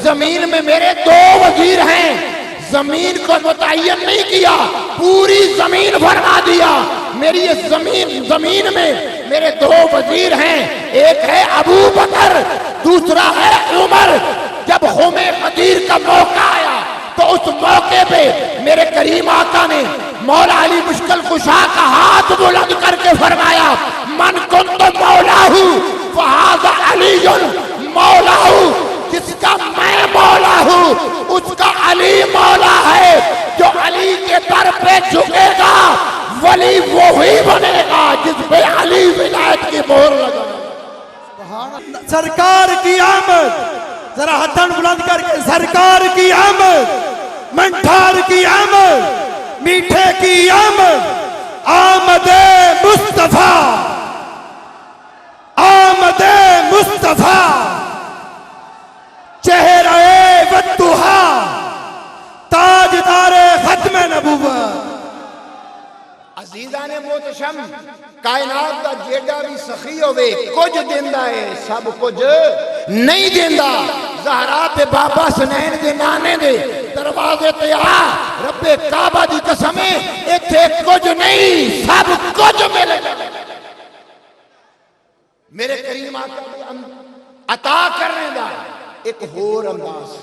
زمین میں میرے دو وزیر ہیں۔ زمین کو متعین نہیں کیا، پوری زمین فرما دیا میری اس زمین میں میرے دو وزیر ہیں، ایک ہے ابو بکر، دوسرا ہے عمر۔ جب قوم قدیر کا موقع آیا تو اس موقع پہ میرے کریم آقا نے مولا علی مشکل کشا کا ہاتھ بلند کر کے فرمایا، من کنت مولاہ فہذا علی مولاہ، جس کا میں مولا ہوں اس کا علی مولا ہے۔ جو علی کے در پہ جھکے گا ولی وہی بنے گا جس پہ علی ولایت کی مہر لگا۔ سرکار کی آمد، ذرا ہتھن بلند کر کے سرکار کی آمد، منٹھار کی آمد، میٹھے کی آمد، آمد مصطفیٰ، آمد مصطفیٰ، چہرہ والضحا، تاجدار ختم نبوت۔ عزیزان محتشم، کائنات دا جیڑا بھی سخی ہوئے کچھ دیندہ ہے، سب کچھ نہیں دیندہ۔ زہرا پہ بابا حسنین دے نانے دے دروازے تے آ، رب کعبہ دی قسمیں ایتھے کچھ نہیں، سب کچھ ملے گا۔ میرے کریم آقا عطا کرنے دا ایک اور انداز،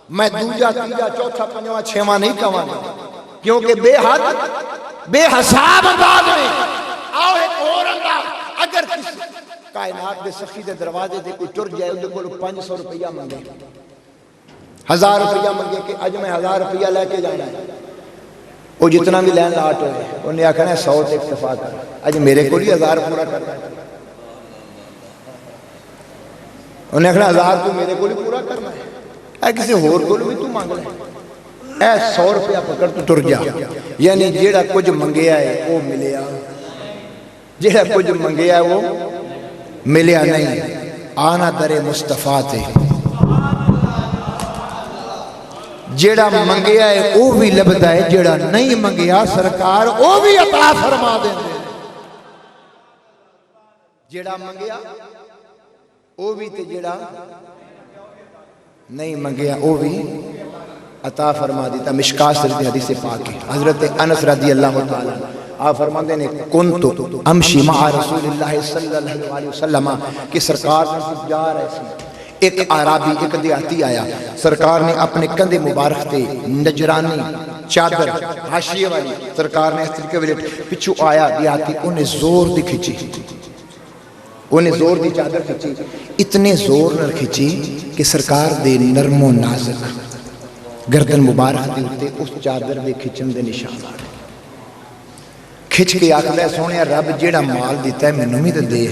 میں دوجا تیجا چوتھا پنجواں چھواں نہیں کہواں گا، کیونکہ بے حد بے حساب انداز میں۔ آؤ ایک اور انداز، اگر کسی کائنات دے سخی دے دروازے دے کوئی ٹر جائے اندے کو 500 روپیہ منگے، 1000 روپیہ منگے کہ اج میں 1000 روپیہ لے کے جانا ہے، وہ جتنا بھی لین لاٹ ہوئے انہیں آکھنا ہے 100 تے اکتفا کر، اج میرے کو ہی 1000 پورا کرنا ہے، انہیں آکھنا 1000 تو میرے کو ہی پورا کرنا ہے، اے کسی اور کو بھی تو مانگ لے، اے 100 روپیہ پکڑ تو ٹر جا۔ یعنی جیڑا کچھ منگیا ہے وہ ملیا، جیڑا کچھ منگیا ہے وہ ملیا نہیں۔ آنا در مصطفیٰ تے جیڑا منگیا ہے وہ بھی لبدا ہے، جیڑا نہیں منگیا سرکار وہ بھی عطا فرما دیں دے۔ جیڑا منگیا وہ بھی تے جیڑا نہیں منگیا وہ بھی عطا فرما دیتا۔ مشکات شریف حدیث پاک ہے، حضرت انس رضی اللہ تعالیٰ آپ فرماتے ہیں کنت امشی مع رسول اللہ صلی اللہ علیہ وسلم کہ سرکار جا رہے تھے، ایک عرابی ایک دیہاتی آیا، سرکار نے اپنے کندھے مبارک تے نجرانی چادر حاشیے والی سرکار نے اس طریقے ویلے پچھو آیا، دیہاتی انہیں زور دی کھچی، انہیں زور دی چادر کھچی، اتنے زور نہ کھچی کہ سرکار دے نرم و نازک گردن مبارک دے ہوتے اس چادر دے کھچن دے نشان آ رہے، کھچ کے آکھدا ہے سونے رب جیڑا مال دیتا ہے مینوں بھی تے دے۔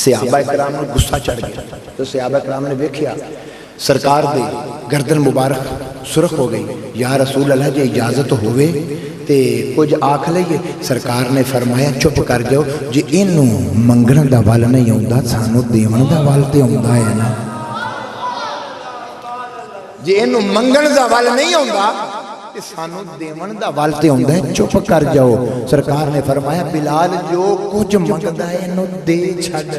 صحابہ کرام نے غصہ چڑھ گیا، تو صحابہ کرام نے دیکھیا سرکار دے گردن مبارک سرخ ہو گئی. یا رسول اللہ جی اجازت ہوئے تے کچھ آکھ لئیے. سرکار نے فرمایا چپ کر جاؤ جی اینوں منگن دا ول نہیں آਉਂਦਾ سانو دیون دا ول تے آਉਂਦਾ ہے نا. جی اینوں منگن دا ول نہیں آਉਂਦਾ تے سانو دیون دا ول تے آਉਂਦਾ ہے. چپ کر جاؤ. سرکار نے فرمایا بلال جو کچھ منگدا ہے اینوں دے چھڈ.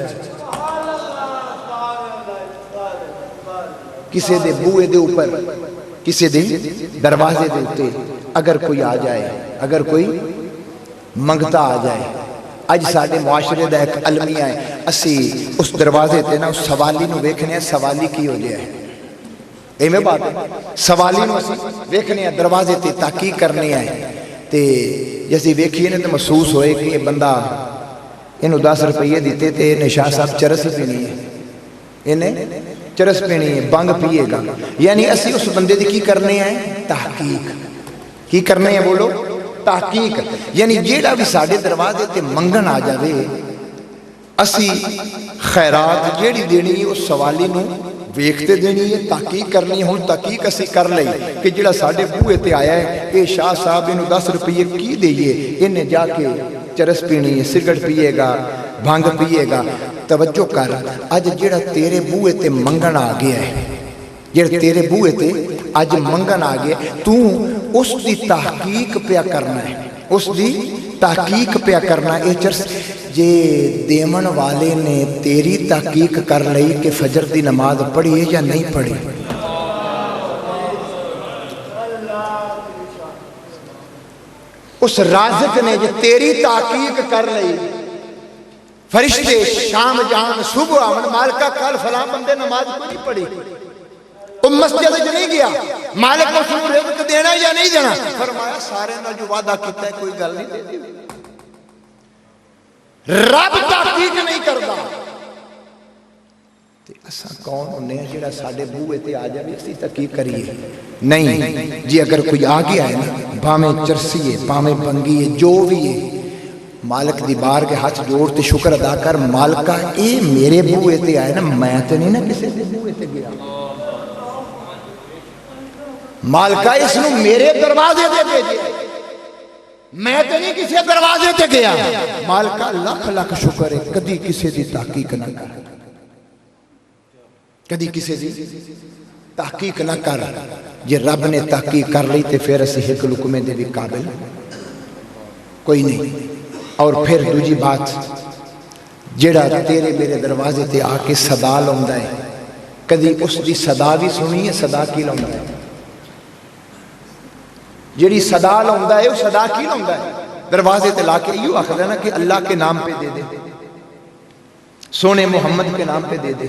کسی دے بوئے دے اوپر کسی دے دروازے دے اتے اگر کوئی آ جائے اگر کوئی منگتا آ جائے. اج ساڈے معاشرے دا ایک المیہ ہے اسی اس دروازے تے نا اس سوالی نو ویکھنے ہیں سوالی کی ہو جائے. ایویں بات ہے سوالی نو اسی ویکھنے ہیں دروازے تے تحقیق کرنے ہیں تے جیسے ویکھیے نے تے محسوس ہوئے کہ یہ بندہ انہوں 10 روپیے دیتے تے انہیں شاہ صاحب چرس پینی ہے انہیں چرس پینی ہے بانگ پیے گا. یعنی اسی اس بندے دی کی کرنے ہیں تحقیق. کی کرنے ہیں بولو تحقیق. یعنی جیڑا بھی ساڑھے دروازے تے منگن آ جاوے اسی خیرات جیڑی دینی ہے اس سوالی نو ویکھتے دینی ہے تحقیق کرنی ہے. تحقیق اسی کر لئی کہ جیڑا ساڑھے بوئے تے آیا ہے اے شاہ صاحب انہوں 10 روپیے کی دئیے انہیں جا کے چرس پینی ہے سگرٹ پیے گا بھانگ پیے گا. توجہ کر اج جیڑا تیرے بوئے تے منگن آ گیا ہے جیڑا تیرے بوئے تے اج منگن آ گیا تو اس دی تحقیق پیا کرنا ہے. اس دی تحقیق پیا کرنا ہے. اے چرس جے دیمن والے نے تیری تحقیق کر لئی کہ فجر دی نماز پڑھی ہے یا نہیں پڑھی. اس رازق نے جو تیری تحقیق کر لئی فرشتے شام جان صبح آمن مالکہ کل فلاں بندے نماز کو نہیں پڑھی مسجد جو نہیں گیا مالک کو سنو رزق دینا یا نہیں دینا فرمایا سارے نہ جو وعدہ کیتا ہے کوئی گل نہیں دے دی. رب تحقیق نہیں کرتا. اساں کون ہونے ہیں جڑا ساڈے بوئے تے آ جائے اسی تحقیق کریے نہیں جی. اگر کوئی آ گیا ہے نا بھاویں چرسی ہے بھاویں بنگی ہے جو بھی ہے مالک دی بار کے ہاتھ جوڑ تے شکر ادا کر مالکہ اے میرے بوئے تے آئے نا میں تے نہیں نا کسی دے بوئے تے گیا مالکہ اس نو میرے دروازے تے بھیجے میں تے نہیں کسی دروازے تے گیا. مالکہ لکھ لکھ شکر ہے کدی کسی دی تحقیق نہ کر کدی کسی دی تحقیق نہ کر. جی رب نے تحقیق کر لی تے پھر اسی ایک لکمے دے بھی قابل کوئی نہیں. اور پھر دوجی بات جیڑا تیرے میرے دروازے تے آ کے صدا لاؤندا ہے کدی اس دی صدا بھی سنی ہے. صدا کی لاؤندا ہے جیڑی صدا لاؤندا ہے وہ صدا کی لاؤندا ہے دروازے تے لا کے یوں آکھدا ہے نا کہ اللہ کے نام پہ دے دے سونے محمد کے نام پہ دے دے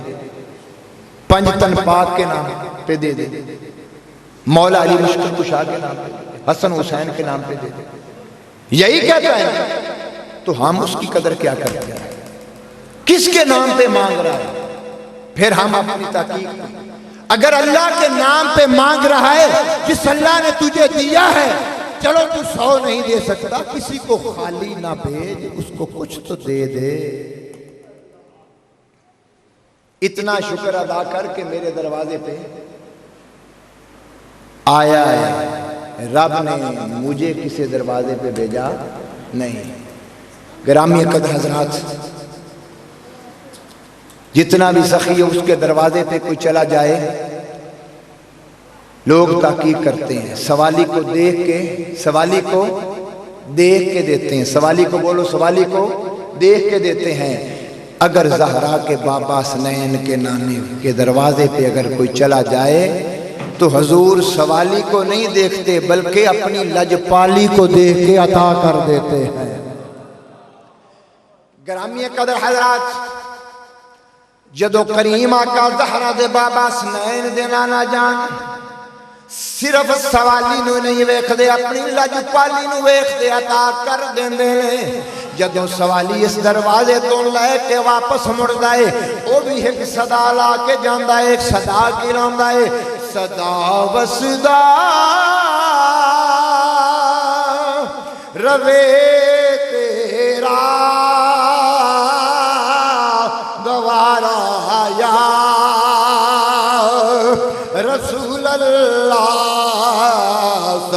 پنج تن پاک کے نام پہ دے دے مولا علی مشکل کشا کے نام پہ حسن حسین کے نام پہ دے دے. یہی کہتا ہے تو ہم اس کی قدر کیا کرتے ہیں کس کے نام پہ مانگ رہا ہے. پھر ہم اپنی تحقیق اگر اللہ کے نام پہ مانگ رہا ہے جس اللہ نے تجھے دیا ہے چلو تو 100 نہیں دے سکتا کسی کو خالی نہ بھیج اس کو کچھ تو دے دے. اتنا شکر ادا کر کے میرے دروازے پہ آیا ہے. رب نے مجھے کسی دروازے پہ بھیجا نہیں. گرامی قدر حضرات جتنا بھی سخی ہے اس کے دروازے پہ کوئی چلا جائے لوگ تحقیق کرتے ہیں. سوالی کو دیکھ کے دیتے ہیں. سوالی کو بولو سوالی کو دیکھ کے دیتے ہیں. اگر زہرا کے بابا حسنین کے نانے کے دروازے پہ اگر کوئی چلا جائے تو حضور سوالی کو نہیں دیکھتے بلکہ اپنی لجپالی کو دیکھ کے عطا کر دیتے ہیں. گرامی قدر حضرات جدو کریم آقا زہرا دے بابا حسنین دے نانا جان صرف سوالی نو نہیں ویکھ دے اپنی لجپالی نو ویکھ دے عطا کر دیں دے. جدو سوالی اس دروازے تو لے کے واپس مڑ جائے وہ بھی ایک صدا لا کے جاندہ ہے. ایک صدا کی لاندہ ہے صدا وصدا روے تیرا دوارا یا رسول اللہ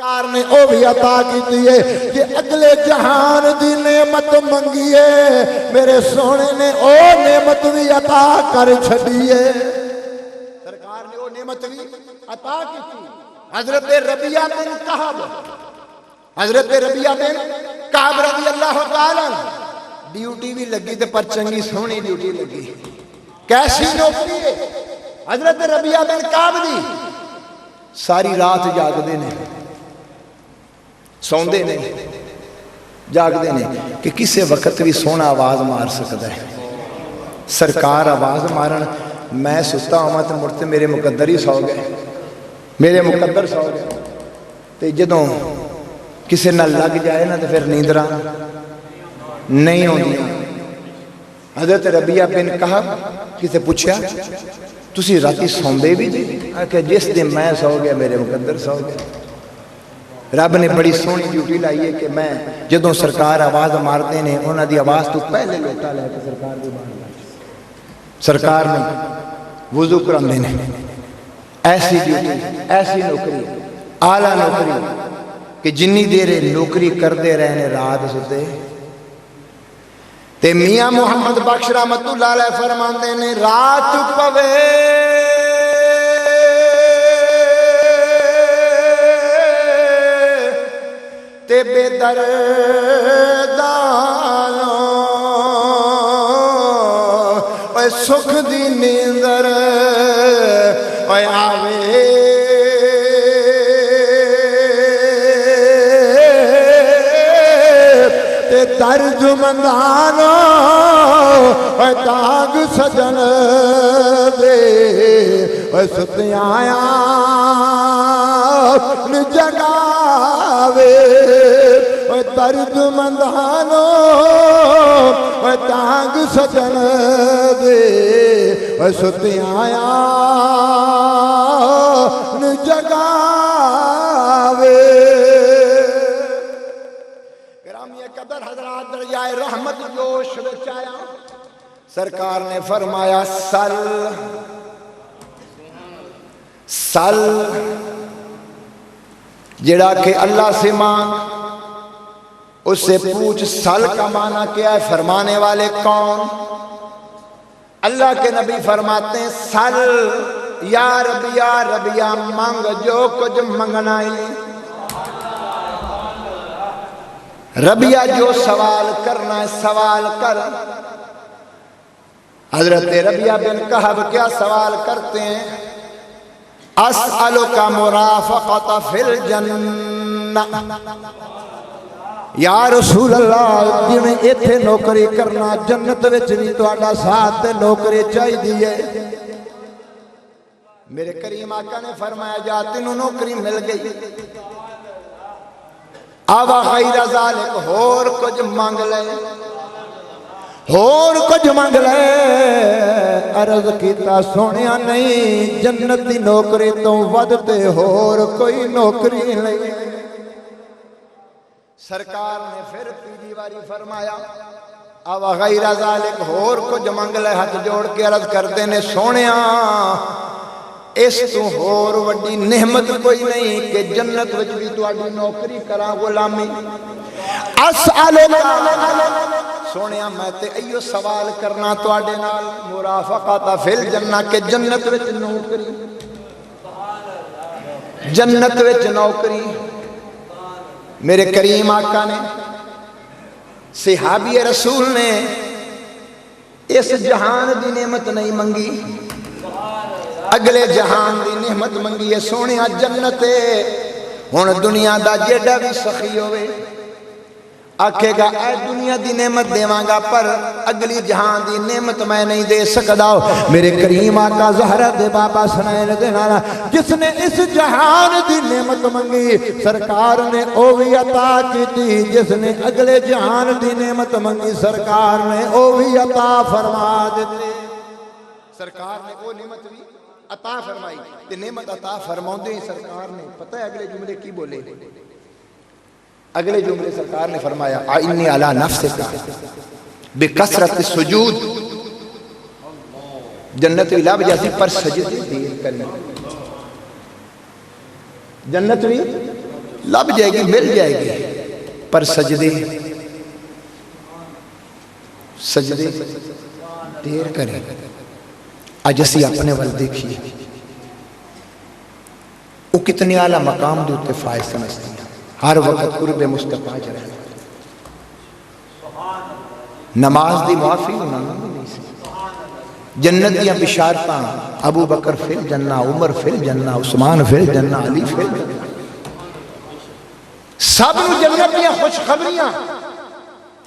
سرکار نے او بھی عطا کی ہے کہ اگلے جہان دی نعمت منگیے میرے سونے نے او نعمت بھی عطا کر چھڑیے سرکار نے او نعمت بھی عطا کی تھی حضرت ربیعہ بن کعب رضی اللہ تعالیٰ ڈیوٹی بھی لگی تے پر چنگی سونی ڈیوٹی لگی کیسی نوکری ہے حضرت ربیعہ بن کعب دی ساری رات جاگدے نے سوندے نے جاگدے نے کہ کسے وقت بھی سونا آواز مار سکتا ہے سرکار آواز مارن میں ستا ہوا تو مڑتے میرے مقدر ہی سو گئے میرے مقدر سو گئے تو جدوں کسے نہ لگ جائے نا تو پھر نیندرہ نہیں ہوندی حضرت ربیعہ بن کعب کسے پوچھا تسی راتی سوندے بھی جی کہ جس دن میں سو گیا میرے مقدر سو گیا رب نے بڑی سونی ڈیوٹی لائی ہے کہ میں جدوں سرکار آواز مارتے نے انہاں دی آواز تو پہلے لوٹا لے کے سرکار دی بان سرکار نے وضو کراندے نے ایسی ڈیوٹی ایسی نوکری اعلیٰ نوکری کہ جنی دیر نوکری کرتے رہنے رات ستے تے میاں محمد بخش رحمت اللہ علیہ فرماندے نے رات پوے تے بے دردانو اے سکھ دی نیندر اے آوے تے ترجمندانو اے داغ سجن دے اے ستیاں جگاوے اے ترجمندانو اے داغ سجن دے اے ستیاں جگاوے قدر حضرات درجائے رحمت جوش بچایا سرکار نے فرمایا سل جڑا کہ اللہ سے مانگ اس سے پوچھ سل کا معنی کیا ہے فرمانے والے کون اللہ کے نبی فرماتے ہیں سل یا ربیہ مانگ جو کچھ منگنا ہی ربیہ جو سوال کرنا ہے سوال کر حضرت ربیہ بن کعب کیا سوال کرتے ہیں اسألک مرافقۃ فی الجنہ یا رسول اللہ جنہیں ایتھے نوکری کرنا جنت وچ بھی تہاڈا ساتھ تے نوکری چاہیے میرے کریم آقا نے فرمایا جا تینوں نوکری مل گئی آوا غیر ذالک ہور کچھ مانگ لے عرض کیتا سونیا نہیں جنت دی نوکری تو ودتے ہور کوئی نوکری نہیں سرکار نے پھر تیجی واری فرمایا آوا غیر ذالک ہور کچھ مانگ لے ہاتھ جوڑ کے عرض کردے نے سونیا اس تو ہور وڈی نعمت کوئی نہیں کہ جنت وچ بھی تہاڈی نوکری کراں غلامی سونیا میں تے ایو سوال کرنا تہاڈے نال مرافقۃ فی الجنہ کہ جنت وچ نوکری میرے کریم آقا نے صحابی رسول نے اس جہان دی نعمت نہیں منگی اگلے جہان دی نعمت منگی ہے سونیا جنت ہن دنیا دا جیڑا بھی سخی ہوئے آکھے گا اے دنیا دی نعمت دیواں گا پر اگلی جہان دی نعمت میں نہیں دے سکدا میرے کریم آقا زہرا دے بابا سنائن دے نانا جس نے اس جہان دی نعمت منگی سرکار نے او بھی عطا کیتی جس نے اگلے جہان دی نعمت منگی سرکار نے او بھی عطا فرما دیتے سرکار نے او نعمت بھی عطا فرمائی تے نعمت عطا فرماؤندے سرکار نے پتہ ہے اگلے جملے کی بولے اگلے جملے سرکار نے فرمایا انی علی نفسک بکثرت السجود جنت بھی لب جاتی پر سجدے دیر کرنے جنت بھی لب جائے گی، مل جائے گی، پر سجدے دیر کریں۔ اج اسی اپنے ول دیکھیے وہ کتنے اعلیٰ مقام دے تے فائز سمجھتی ہیں، ہر وقت قرب مصطفیٰ چ رہنا، نماز دی معافی انہوں نے نہیں سی، جنت دیاں بشارتاں ابو بکر فی الجنہ، عمر فی الجنہ، عثمان فی الجنہ، علی فی الجنہ، سب نو جنت دیاں خوشخبریاں،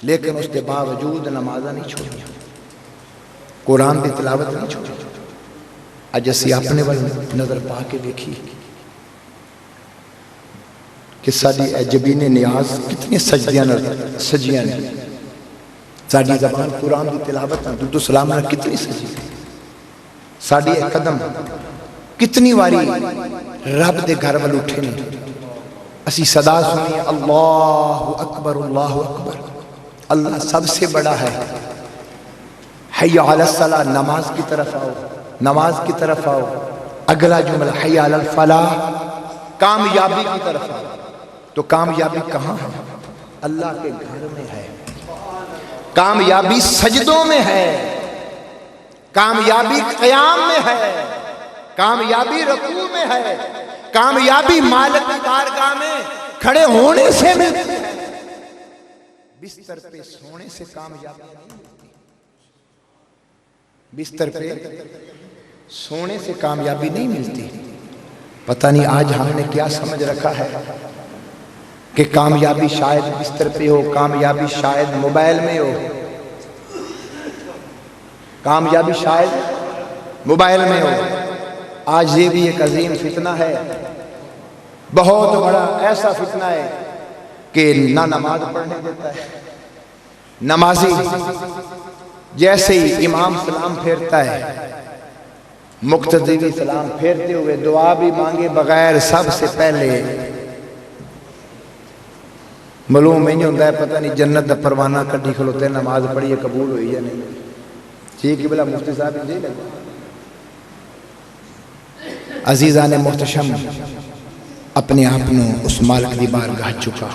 لیکن اس کے باوجود نمازاں نہیں چھوڑیاں، قرآن دی تلاوت نہیں چھوڑی۔ اج اسی اپنے ول نظر پا کے دیکھی کہ ساری اے جبین نیاز کتنی سجدیاں سجیاں نے، ساری زبان قرآن دی تلاوت درود و سلام نال کتنی سجی، ساری اے قدم کتنی واری رب دے گھر ول اٹھے نے، اسی صدا سنی اللہ اکبر اللہ اکبر، اللہ سب سے بڑا ہے، حی علی الصلاۃ، نماز کی طرف آؤ، نماز کی طرف آؤ، اگلا جملہ حی علی الفلاح، کامیابی کی طرف آؤ، تو کامیابی کہاں ہے؟ اللہ کے گھر میں ہے، کامیابی سجدوں میں ہے، کامیابی قیام میں ہے، کامیابی رکوع میں ہے، کامیابی مالک کی بارگاہ میں کھڑے ہونے سے ملتی ہے، بستر پہ سونے سے کامیابی نہیں ملتی، بستر پہ سونے سے کامیابی نہیں ملتی۔ پتہ نہیں آج ہم نے کیا سمجھ رکھا ہے کہ کامیابی شاید بستر پہ ہو، کامیابی شاید موبائل میں ہو، کامیابی شاید موبائل میں ہو۔ آج یہ بھی ایک عظیم فتنہ ہے، بہت بڑا ایسا فتنہ ہے کہ نہ نماز پڑھنے دیتا ہے، نمازی جیسے ہی امام سلام پھیرتا ہے، مقتدی بھی سلام پھیرتے ہوئے دعا بھی مانگے بغیر سب سے پہلے معلوم نہیں ہوتا ہے، پتہ نہیں جنت دا پروانہ کڈی کھلوتے، نماز پڑھیے قبول ہوئی یا نہیں، ٹھیک ہے بلا مفتی صاحب جی لگا۔ عزیزان محتشم، اپنے آپ نو اس مالک دی بارگاہ چکا،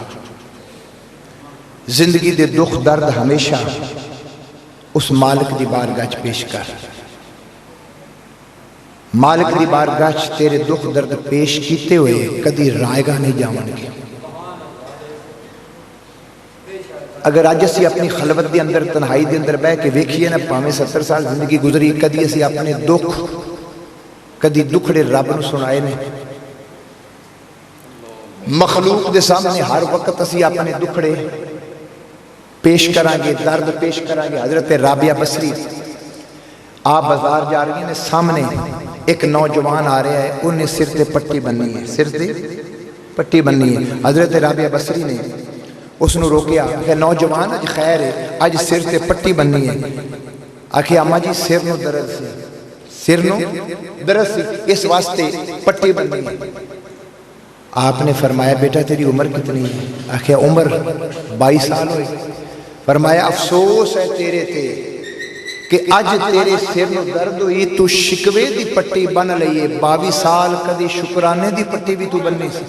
زندگی دے دکھ درد ہمیشہ اس مالک دی بارگاہ چ پیش کر، مالک دی بارگاہ چ تیرے دکھ درد پیش کیتے ہوئے کدی رائے گاہ نہیں جاون گے۔ اگر اج اسی اپنی خلوت دے اندر تنہائی دے اندر بیٹھ کے ویکھیے نا، پاویں 70 سال زندگی گزری، کدی اسی اپنے دکھ کدی دکھڑے رب نو سنائے نے؟ مخلوق دے سامنے ہر وقت اسی اپنے دکھڑے پیش کریں گے، درد پیش کریں گے۔ حضرت رابعہ بصری آپ بازار جا رہی ہیں، سامنے ایک نوجوان آ رہا ہے، انہیں سر تے پٹی بننی ہے، سر تے پٹی بننی ہے۔ حضرت رابعہ بصری نے اس نے روکیا کہ نوجوان اج خیر ہے، اج سر تے پٹی بننی ہے۔ آکھے اما جی سر نو درد سی، سر نو درد سی، اس واسطے پٹی بننی ہے۔ آپ نے فرمایا بیٹا تیری عمر کتنی ہے؟ آکھے عمر 22 سال ہوئی۔ فرمایا افسوس ہے تیرے تے کہ اج تیرے سر نو درد ہوئی، تو شکوے دی پٹی بن لئیے، 22 سال کدی شکرانے دی پٹی بھی تو بننی سی۔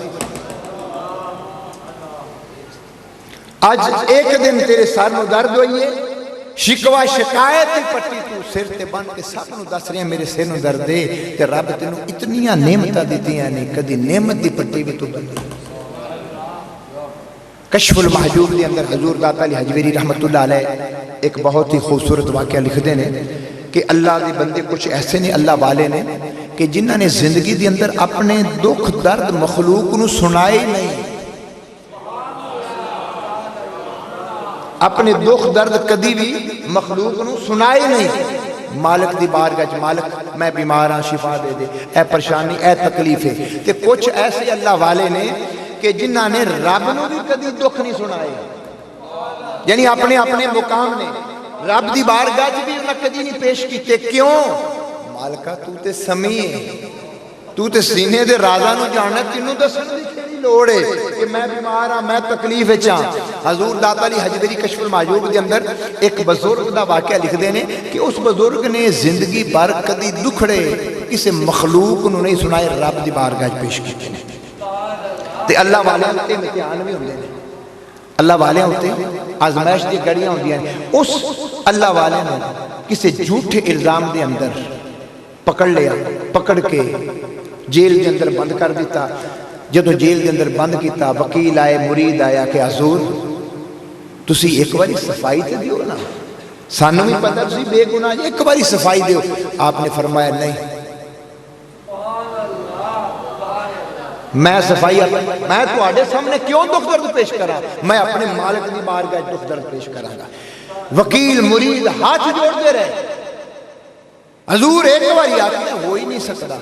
اج ایک دن تیرے سر نو درد ہوئی ہے، شکوا شکایت دی پٹی تو سر تے بن کے سب نو دس رہے ہیں میرے سر نو درد دے، تے رب تینو اتنیاں نعمتاں دتیاں نہیں، کدی نعمت دی پٹی بھی تو بننی۔ کشف المحجوب کے اندر حضور داتا علی حجویری رحمت اللہ علیہ ایک بہت ہی خوبصورت واقعہ لکھ دے نے کہ اللہ دے بندے کچھ ایسے نے، اللہ والے نے کہ جنہاں نے زندگی دے اندر اپنے دکھ درد مخلوق نو سنائے نہیں، اپنے دکھ درد کدی بھی مخلوق نو سنائے نہیں۔ مالک دی بارگاہ مالک میں بیمار ہاں شفا دے دے، اے پریشانی اے تکلیف ہے۔ تے کچھ ایسے اللہ والے نے کہ جنہاں نے رب نو بھی کدی دکھ نہیں سنائے، یعنی اپنے اپنے مقام نے رب دی بارگاہ بھی انہاں کدی نہیں پیش کیتے۔ کیوں؟ مالکا تو تے سمیع ہے، تو تے سینے دے رازاں نو جاننا، تینوں دسن دی کیڑی لوڑ ہے کہ میں بیمار ہاں، میں تکلیف وچ ہاں۔ حضور داتا علی حجویری کشف المحجوب دے اندر ایک بزرگ دا واقعہ لکھ دے نے کہ اس بزرگ نے زندگی بھر کدی دکھڑے کسی مخلوق نو نہیں سنائے، رب دی بارگاہ پیش کیتے نے۔ تے اللہ والے تے امتحان بھی ہوندے نے اللہ والے ہوتے آزمائش دی گھڑیاں ہوندیاں نے اس اللہ والے نے کسی جھوٹے الزام دے اندر پکڑ لیا پکڑ کے جیل دے اندر بند کر دیتا جدو جیل دے اندر بند کیتا وکیل آئے مرید آیا کہ حضور تسی ایک باری صفائی تے دیو نا سانو بھی پتہ تسی بے گناہ ایک باری صفائی دیو آپ نے فرمایا نہیں میں صفائی میں تواڈے سامنے کیوں دکھ درد پیش کرا میں اپنے مالک دی بارگاہ دکھ درد پیش کراں گا وکیل مرید ہاتھ جوڑتے رہے حضور ایک باری آتے ہو ہی نہیں سکتا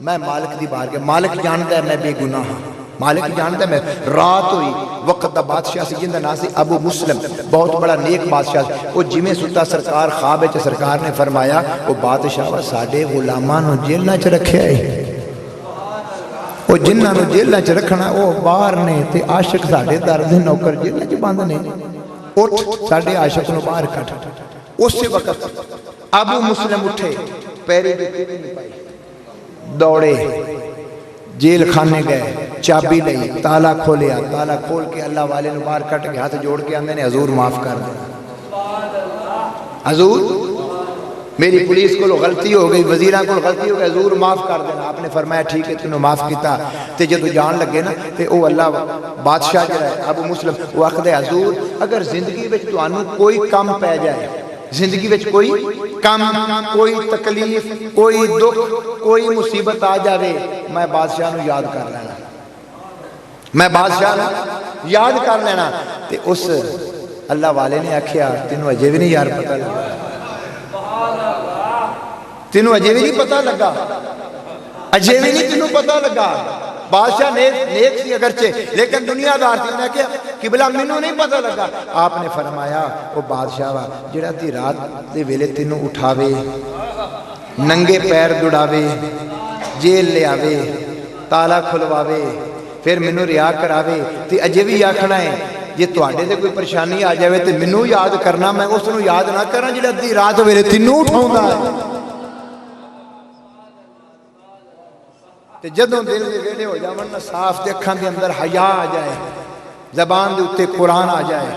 میں مالک دی بارگاہ مالک جانتا ہے میں بے گناہ ہوں مالک جانتا ہے میں رات ہوئی وقت دا بادشاہ سی جندہ نا سی ابو مسلم بہت بڑا نیک بادشاہ سی وہ جمیں ستا سرکار خواب ہے سرکار نے فرمایا وہ بادشاہ وہ ساڑھے غلامانو جیلنا چ رکھے آئے وہ جنہاں نو جیلنا چ رکھنا وہ باہر نے تے عاشق ساڑھے درد نوکر جیلنا چ باندھ نے اٹھ ساڑھے عاشق نو باہر کٹ اس وقت ابو مسلم اٹھے پیری دیتے نہیں پائی دوڑے جیل خانے گئے چابی لئی تالا کھولیا تالا کھول کے اللہ والے نے باہر کٹ کے ہاتھ جوڑ کے آندے نے حضور معاف کر دینا حضور میری پولیس کو غلطی ہو گئی وزیران کو غلطی ہو گئی حضور معاف کر دینا آپ نے فرمایا ٹھیک ہے تنہوں معاف کیتا تے جدو جان لگے نا تے او اللہ بادشاہ جڑا ہے ابو مسلم وہ آخدے حضور اگر زندگی وچ تانوں کوئی کم پہ جائے زندگی وچ کوئی کم کوئی تکلیف کوئی دکھ کوئی مصیبت آ جاوے میں بادشاہ نو یاد کر لینا میں بادشاہ نو یاد کر لینا تے اس اللہ والے نے آکھیا تینوں اجے بھی نہیں یار پتہ لگا تینوں اجے بھی نہیں پتہ لگا اجے بھی نہیں تینوں پتہ لگا بادشاہ نیک سی اگرچہ لیکن دنیا دار تھی میں کیا قبلہ منوں نہیں پتہ لگا آپ نے فرمایا وہ بادشاہ وا جڑا تی رات دے ویلے تینوں اٹھاوے ننگے پیر دڑاوے جیل لے آوے تالا کھلواوے پھر منوں ریا کراوے تے اجے بھی آکھنا ہے جے تواڈے تے کوئی پریشانی آ جاوے تے منوں یاد کرنا میں اس نو یاد نہ کراں جڑا تی رات ویلے تینوں اٹھاوندا ہے جدوں دل دے ویلے ہو جاون نا صاف تے اکھاں دے اندر حیا آ جائے زبان دے اوتے قرآن آ جائے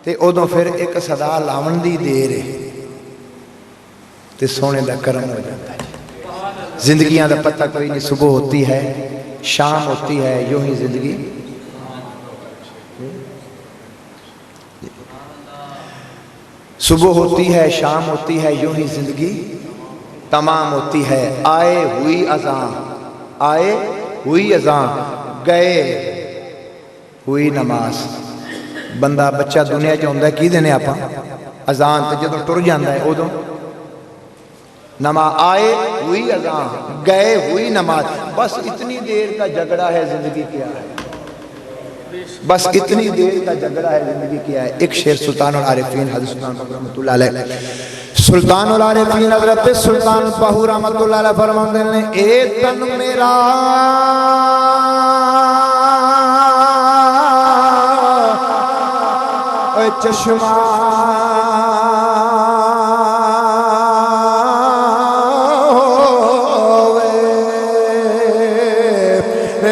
تے اودوں پھر ایک صدا لاون دی دیر ہے تے سونے دا کرم ہو جاتا ہے زندگیاں دا پتہ کوئی نہیں صبح ہوتی ہے شام ہوتی ہے یوں ہی زندگی صبح ہوتی ہے شام ہوتی ہے یوں ہی زندگی تمام ہوتی ہے آئے ہوئی اذان آئے ہوئی اذان گئے ہوئی نماز بندہ بچہ دنیا چ ہوندا کی دینے آپاں اذان تے جدوں ٹر جاندا ہے ادوں نماز آئے ہوئی اذان گئے ہوئی نماز بس اتنی دیر کا جھگڑا ہے زندگی کیا ہے بس اتنی دیر کا جھگڑا ہے زندگی کیا ہے ایک شعر سلطان العارفین حضرت سلطان رحمۃ اللہ علیہ سلطان العارفین حضرت سلطان بہو رحمۃ اللہ علیہ فرماتے ہیں اے تن میرا اے چشمہ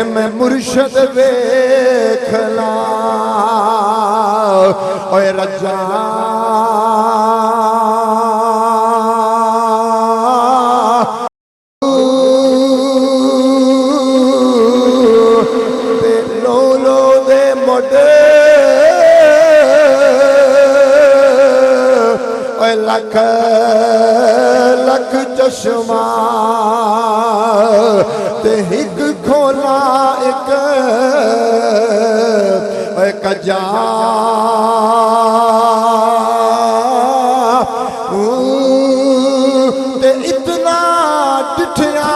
میں مرشد ویکھلا اوے رجا تے لولو دے مڈے اوے لکھ لکھ چشمہ تے ہک کھولا ایک کجا تے اتنا ڈٹھیا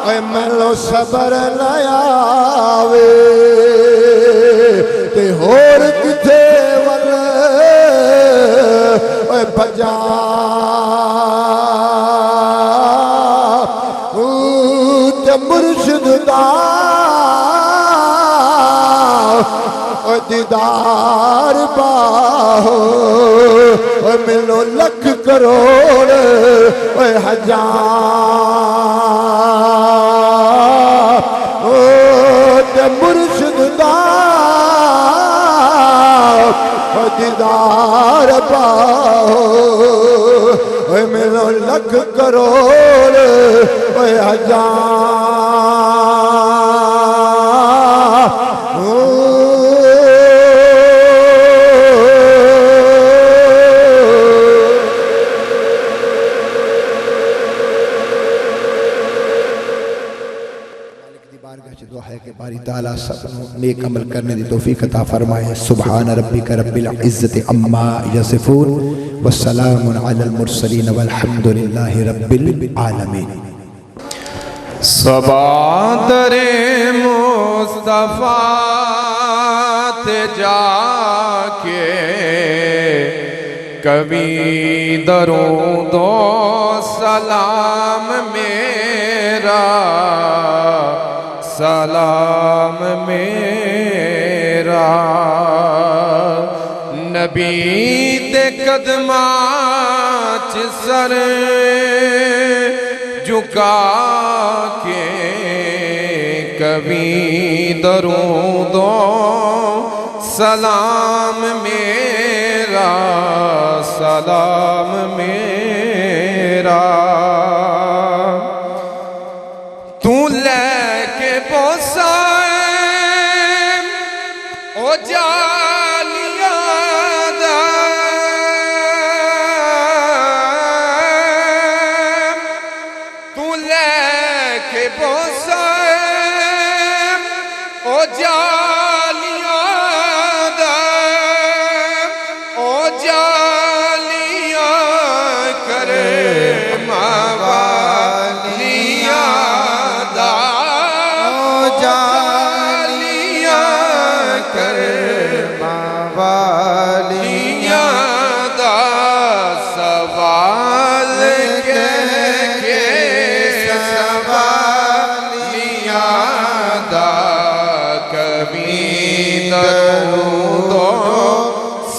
اے ملو صبر نہ آوے تے ہور کتے ول اے بجا مرشد دا دیدار باہو اوے ملو لکھ کروڑ اوے ہزار او تے مرشد دا دیدار پاؤ اوے ملو لکھ کروڑ اوے ہزار باری تعالیٰ سب نیک عمل کرنے دی توفیق عطا فرمائے سبحان ربک رب العزت عما یصفون والسلام علی المرسلین والحمد للہ رب العالمین صبا در مصطفیٰ تے جا کے کبھی درود و سلام میرا سلام میرا نبی دے قدماں چ سر جھکا کے کبھی درود و سلام میرا سلام میرا تو لے کے پوسائیں او جالیاں دا تو لے کے پوسائیں او جالیاں دا او جالیاں کرے موالیاں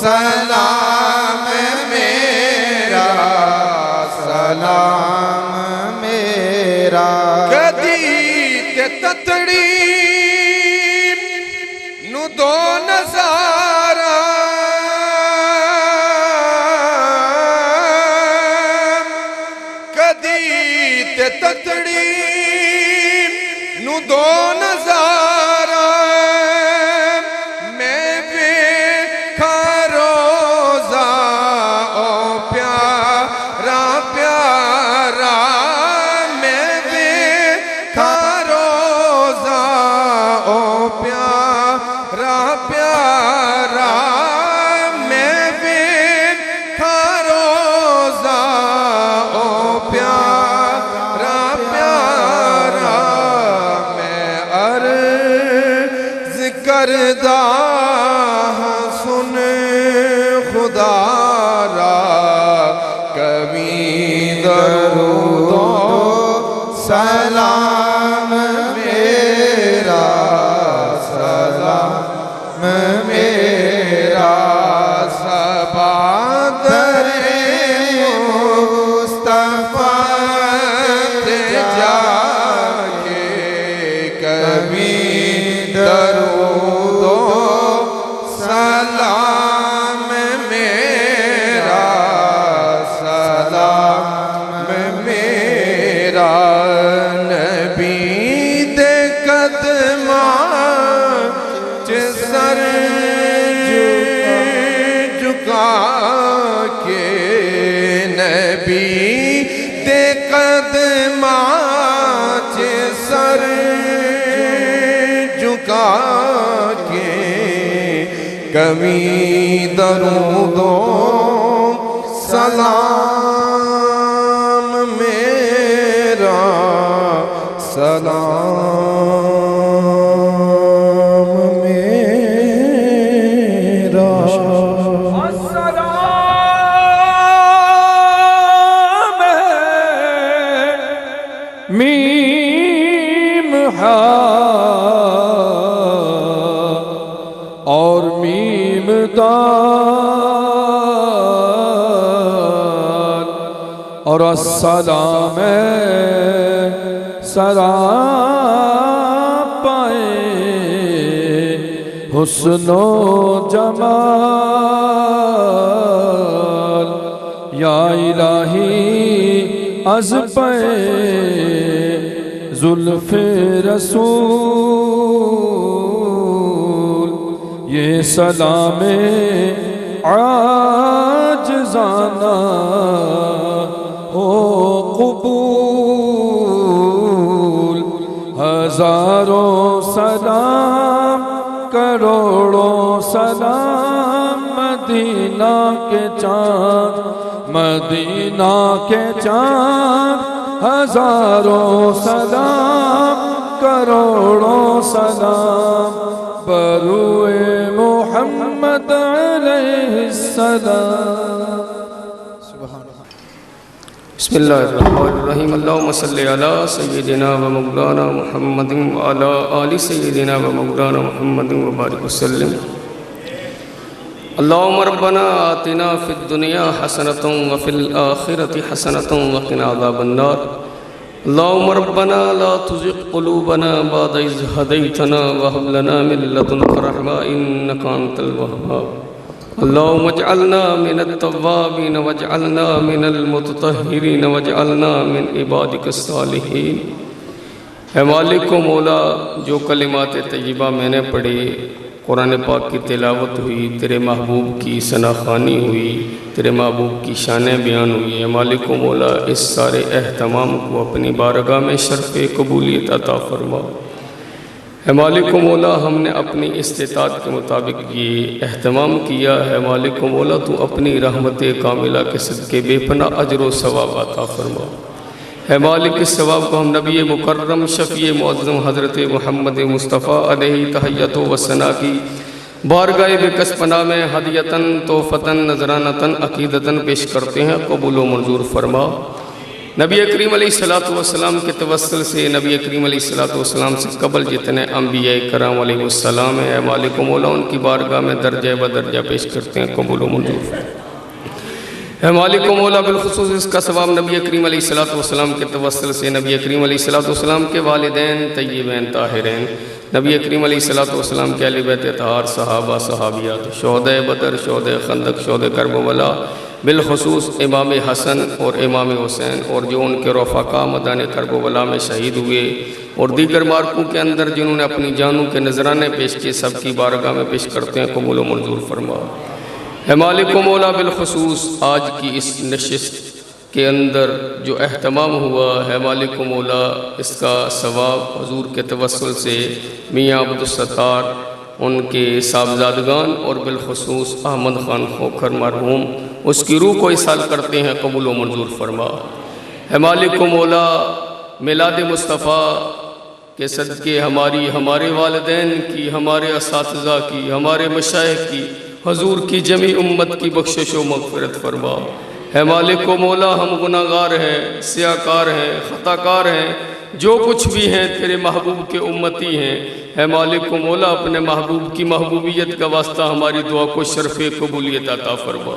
سلام میرا سلام میرا کدی تے تتڑی نو دو نظارہ کدی تے تتڑی نو دو نظارہ کردہ سن خدا را کبھی درود و سلام میرا سلام میرا صبا در مصطفیٰ تے جا کے کبھی درود و سلام میرا سلام میرا نبی دے قدماں چ سر جھکا کے نبی دے قدماں چ سر جھکا کے کبھی درود و سلام میرا سلام میرا السلام میم ہا اور اور السلام سراپائے حسن و جمال یا الہی از پہ زلف رسول یہ سلام عاجزانہ ہو قبول ہزاروں سلام کروڑوں سلام مدینہ کے چاند مدینہ کے چاند ہزاروں سلام کروڑوں سلام بروئے محمد علیہ السلام بسم اللہ الرحمن الرحیم اللہم صلی علی سیدنا و مولانا محمد و علی آل سیدنا و مولانا محمد و بارک وسلم اللہم ربنا آتنا فی الدنیا حسنۃ و فی الآخرۃ حسنۃ و قنا عذاب النار اللہم ربنا لا تزغ قلوبنا بعد اذ ہدیتنا وہب لنا من لدنک رحمۃ انک انت الوہاب اللہم اجعلنا من التوابین واجعلنا من المتطہرین واجعلنا من عبادک الصالحین۔ اے مالک و مولا، جو کلمات طیبہ میں نے پڑھی، قرآن پاک کی تلاوت ہوئی، تیرے محبوب کی ثناخوانی ہوئی، تیرے محبوب کی شانیں بیان ہوئی، اے مالک و مولا اس سارے اہتمام کو اپنی بارگاہ میں شرف قبولیت عطا فرما۔ اے مالک و مولا، ہم نے اپنی استطاعت کے مطابق یہ اہتمام کیا ہے، مالک و مولا تو اپنی رحمت کاملہ کے صدقے بے پناہ اجر و ثواب عطا فرما۔ اے مالک اس ثواب کو ہم نبی مکرم شفیع معظم حضرت محمد مصطفیٰ علیہ تحیت و ثنا کی بارگاہ بکس پناہ میں ہدیتاً تحفتاً نذرانتاً عقیدتاً پیش کرتے ہیں، قبول و منظور فرما۔ نبی کریم علیہ السلام کے توسل سے نبی کریم علیہ السلام سے قبل جتنے انبیاء کرام علیہ السلام ہیں، اے مالک و مولا ان کی بارگاہ میں درجہ بدرجہ پیش کرتے ہیں، قبول و منظور فرما۔ اے مالک و مولا بالخصوص اس کا ثواب نبی کریم علیہ السلام کے توسل سے نبی کریم علیہ السلام کے والدین طیبین طاہرین، نبی کریم علیہ السلام کے اہل بیت اطہار، صحابہ صحابیات، شہداء بدر، شہداء خندق، شہداء کربلا، بالخصوص امام حسن اور امام حسین اور جو ان کے رفقا میدان کربلا میں شہید ہوئے اور دیگر مارکوں کے اندر جنہوں نے اپنی جانوں کے نذرانے پیش کیے، سب کی بارگاہ میں پیش کرتے ہیں، قبول و منظور فرما۔ اے مالک و مولا بالخصوص آج کی اس نشست کے اندر جو اہتمام ہوا ہے، مالک و مولا اس کا ثواب حضور کے توسل سے میاں عبدالستار، ان کے صاحبزادگان اور بالخصوص احمد خان کھوکھر مرحوم اس کی روح کو اصال کرتے ہیں، قبول و منظور فرما۔ اے مالک و مولا میلاد مصطفیٰ کے صدقے ہمارے والدین کی، ہمارے اساتذہ کی، ہمارے مشائخ کی، حضور کی جمی امت کی بخشش و مغفرت فرما۔ اے مالک و مولا ہم گناہگار ہیں، سیاہکار ہیں، خطاکار ہیں، جو کچھ بھی ہیں تیرے محبوب کے امتی ہیں۔ اے مالک و مولا اپنے محبوب کی محبوبیت کا واسطہ ہماری دعا کو شرف قبولیت عطا فرما۔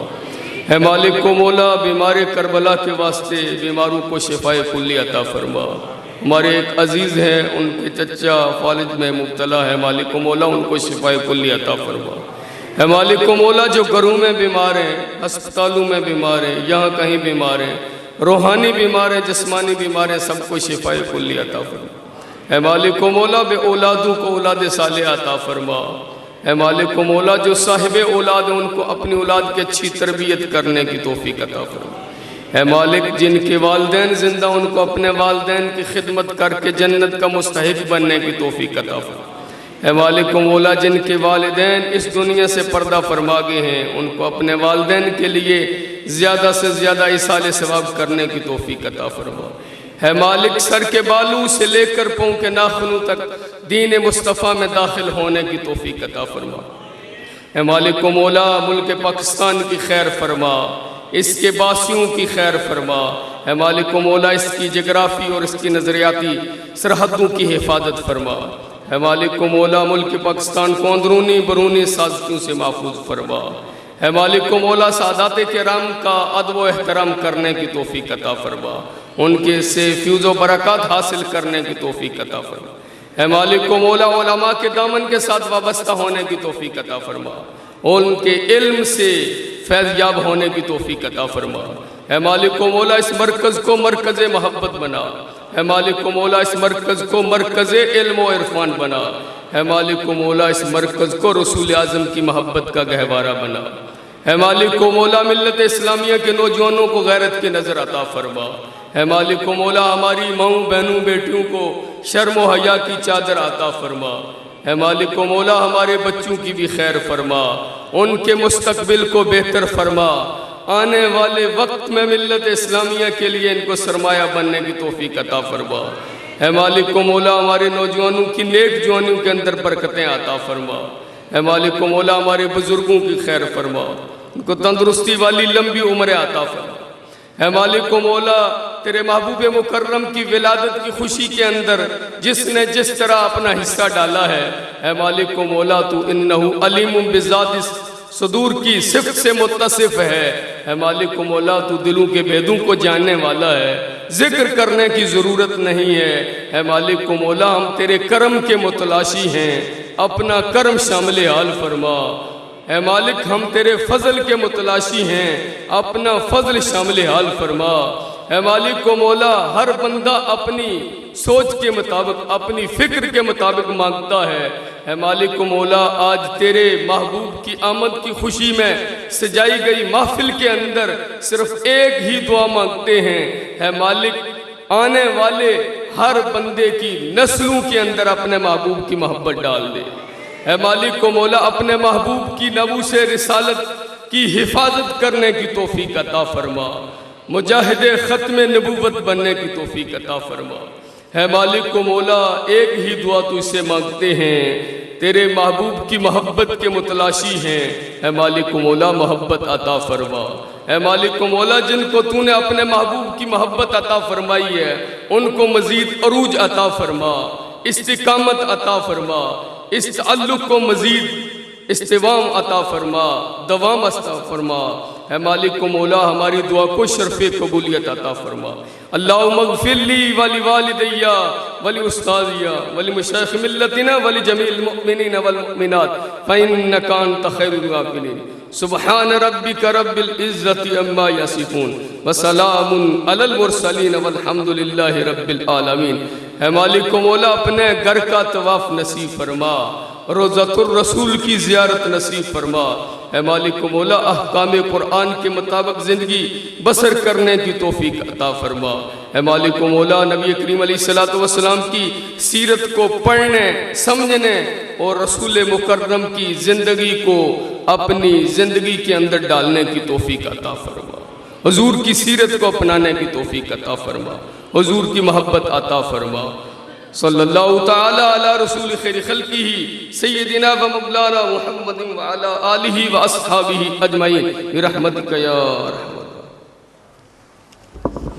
اے مالک و مولا بیمار کربلا کے واسطے بیماروں کو شفاء کلی عطا فرما۔ ہمارے ایک عزیز ہیں، ان کے چچا فالج میں مبتلا ہے، مالک و مولا ان کو شفاء کلی عطا فرما۔ اے مالک و مولا جو گھروں میں بیمار ہیں، ہسپتالوں میں بیمار ہیں، یہاں کہیں بیمار ہیں، روحانی بیمار ہیں، جسمانی بیمار ہیں، سب کو شفاء کلی عطا فرما۔ اے مالک و مولا بے اولادوں کو اولاد صالح عطا فرما۔ اے مالک و مولا جو صاحب اولاد ہیں ان کو اپنی اولاد کی اچھی تربیت کرنے کی توفیق عطا فرما۔ اے مالک جن کے والدین زندہ ان کو اپنے والدین کی خدمت کر کے جنت کا مستحق بننے کی توفیق عطا فرما۔ اے مالک و مولا جن کے والدین اس دنیا سے پردہ فرما گئے ہیں ان کو اپنے والدین کے لیے زیادہ سے زیادہ ایصال ثواب کرنے کی توفیق عطا فرما۔ اے مالک سر کے بالوں سے لے کر پاؤں کے ناخنوں تک دین مصطفیٰ میں داخل ہونے کی توفیق عطا فرما۔ اے مالک و مولا ملک پاکستان کی خیر فرما، اس کے باسیوں کی خیر فرما۔ اے مالک و مولا اس کی جغرافی اور اس کی نظریاتی سرحدوں کی حفاظت فرما۔ اے مالک و مولا ملک پاکستان کو اندرونی برونی سازشوں سے محفوظ فرما۔ اے مالک و مولا سادات کرام کا ادب و احترام کرنے کی توفیق عطا فرما، ان کے سے فیوز و برکات حاصل کرنے کی توفیق عطا فرما۔ اے مالک و مولا علماء کے دامن کے ساتھ وابستہ ہونے کی توفیق عطا فرما، ان کے علم سے فیض یاب ہونے کی توفیق عطا فرما۔ اے مالک و مولا اس مرکز کو مرکز محبت بنا، اے مالک و مولا اس مرکز کو مرکز علم و عرفان بنا، اے مالک و مولا اس مرکز کو رسول اعظم کی محبت کا گہوارہ بنا۔ اے مالک و مولا ملت اسلامیہ کے نوجوانوں کو غیرت کی نظر عطا فرما، اے مالک و مولا ہماری ماؤں بہنوں بیٹیوں کو شرم و حیا کی چادر عطا فرما، اے مالک و مولا ہمارے بچوں کی بھی خیر فرما، ان کے مستقبل کو بہتر فرما، آنے والے وقت میں ملت اسلامیہ کے لیے ان کو سرمایہ بننے کی توفیق عطا فرما۔ اے مالک و مولا ہمارے نوجوانوں کی نیک جوانیوں کے اندر برکتیں عطا فرما، اے مالک و مولا ہمارے بزرگوں کی خیر فرما، ان کو تندرستی والی لمبی عمریں عطا فرما۔ اے مالک و مولا تیرے محبوب مکرم کی ولادت کی خوشی کے اندر جس نے جس طرح اپنا حصہ ڈالا ہے، اے مالک و مولا تو انہو علیم بذات صدور کی صفت سے متصف ہے، اے مالک و مولا تو دلوں کے بھیدوں کو جاننے والا ہے، ذکر کرنے کی ضرورت نہیں ہے۔ اے مالک و مولا ہم تیرے کرم کے متلاشی ہیں، اپنا کرم شامل حال فرما۔ اے مالک ہم تیرے فضل کے متلاشی ہیں، اپنا فضل شامل حال فرما۔ اے مالک و مولا ہر بندہ اپنی سوچ کے مطابق اپنی فکر کے مطابق مانگتا ہے، اے مالک و مولا آج تیرے محبوب کی آمد کی خوشی میں سجائی گئی محفل کے اندر صرف ایک ہی دعا مانگتے ہیں، اے مالک آنے والے ہر بندے کی نسلوں کے اندر اپنے محبوب کی محبت ڈال دے۔ اے مالک و مولا اپنے محبوب کی ناموس رسالت کی حفاظت کرنے کی توفیق عطا فرما، مجاہد ختم نبوت بننے کی توفیق عطا فرما۔ اے مالک و مولا ایک ہی دعا تو اسے مانگتے ہیں، تیرے محبوب کی محبت کے متلاشی ہیں، اے مالک و مولا محبت عطا فرما۔ اے مالک و مولا جن کو تو نے اپنے محبوب کی محبت عطا فرمائی ہے ان کو مزید عروج عطا فرما، استقامت عطا فرما، اس تعلق کو مزید استوام عطا فرما، دوام عطا فرما۔ اے مالک و مولا ہماری دعا کو شرف قبولیت عطا فرما۔ اللہم اغفر لی ولی والدیہ ولی استاذیہ ولی مشایخ ملتنا ولی جمیع المؤمنین والمؤمنات فإنک انت خیر الغافرین۔ سبحان ربک رب العزت عما یصفون وسلام علی المرسلین والحمد للہ رب العالمین۔ اے مالک و مولا اپنے گھر کا طواف نصیب فرما، روضۃ الرسول کی زیارت نصیب فرما۔ اے مالک و مولا احکام قرآن کے مطابق زندگی بسر کرنے کی توفیق عطا فرما۔ اے مالک و مولا نبی کریم علیہ السلام کی سیرت کو پڑھنے سمجھنے اور رسول مکرم کی زندگی کو اپنی زندگی کے اندر ڈالنے کی توفیق عطا فرما، حضور کی سیرت کو اپنانے کی توفیق عطا فرما، حضور کی محبت عطا فرما۔ صلی اللہ تعالی علی رسول خیر خلقہ سیدنا و مولانا محمد وعلی آلہ و اصحابہ اجمعین برحمتک یا ارحم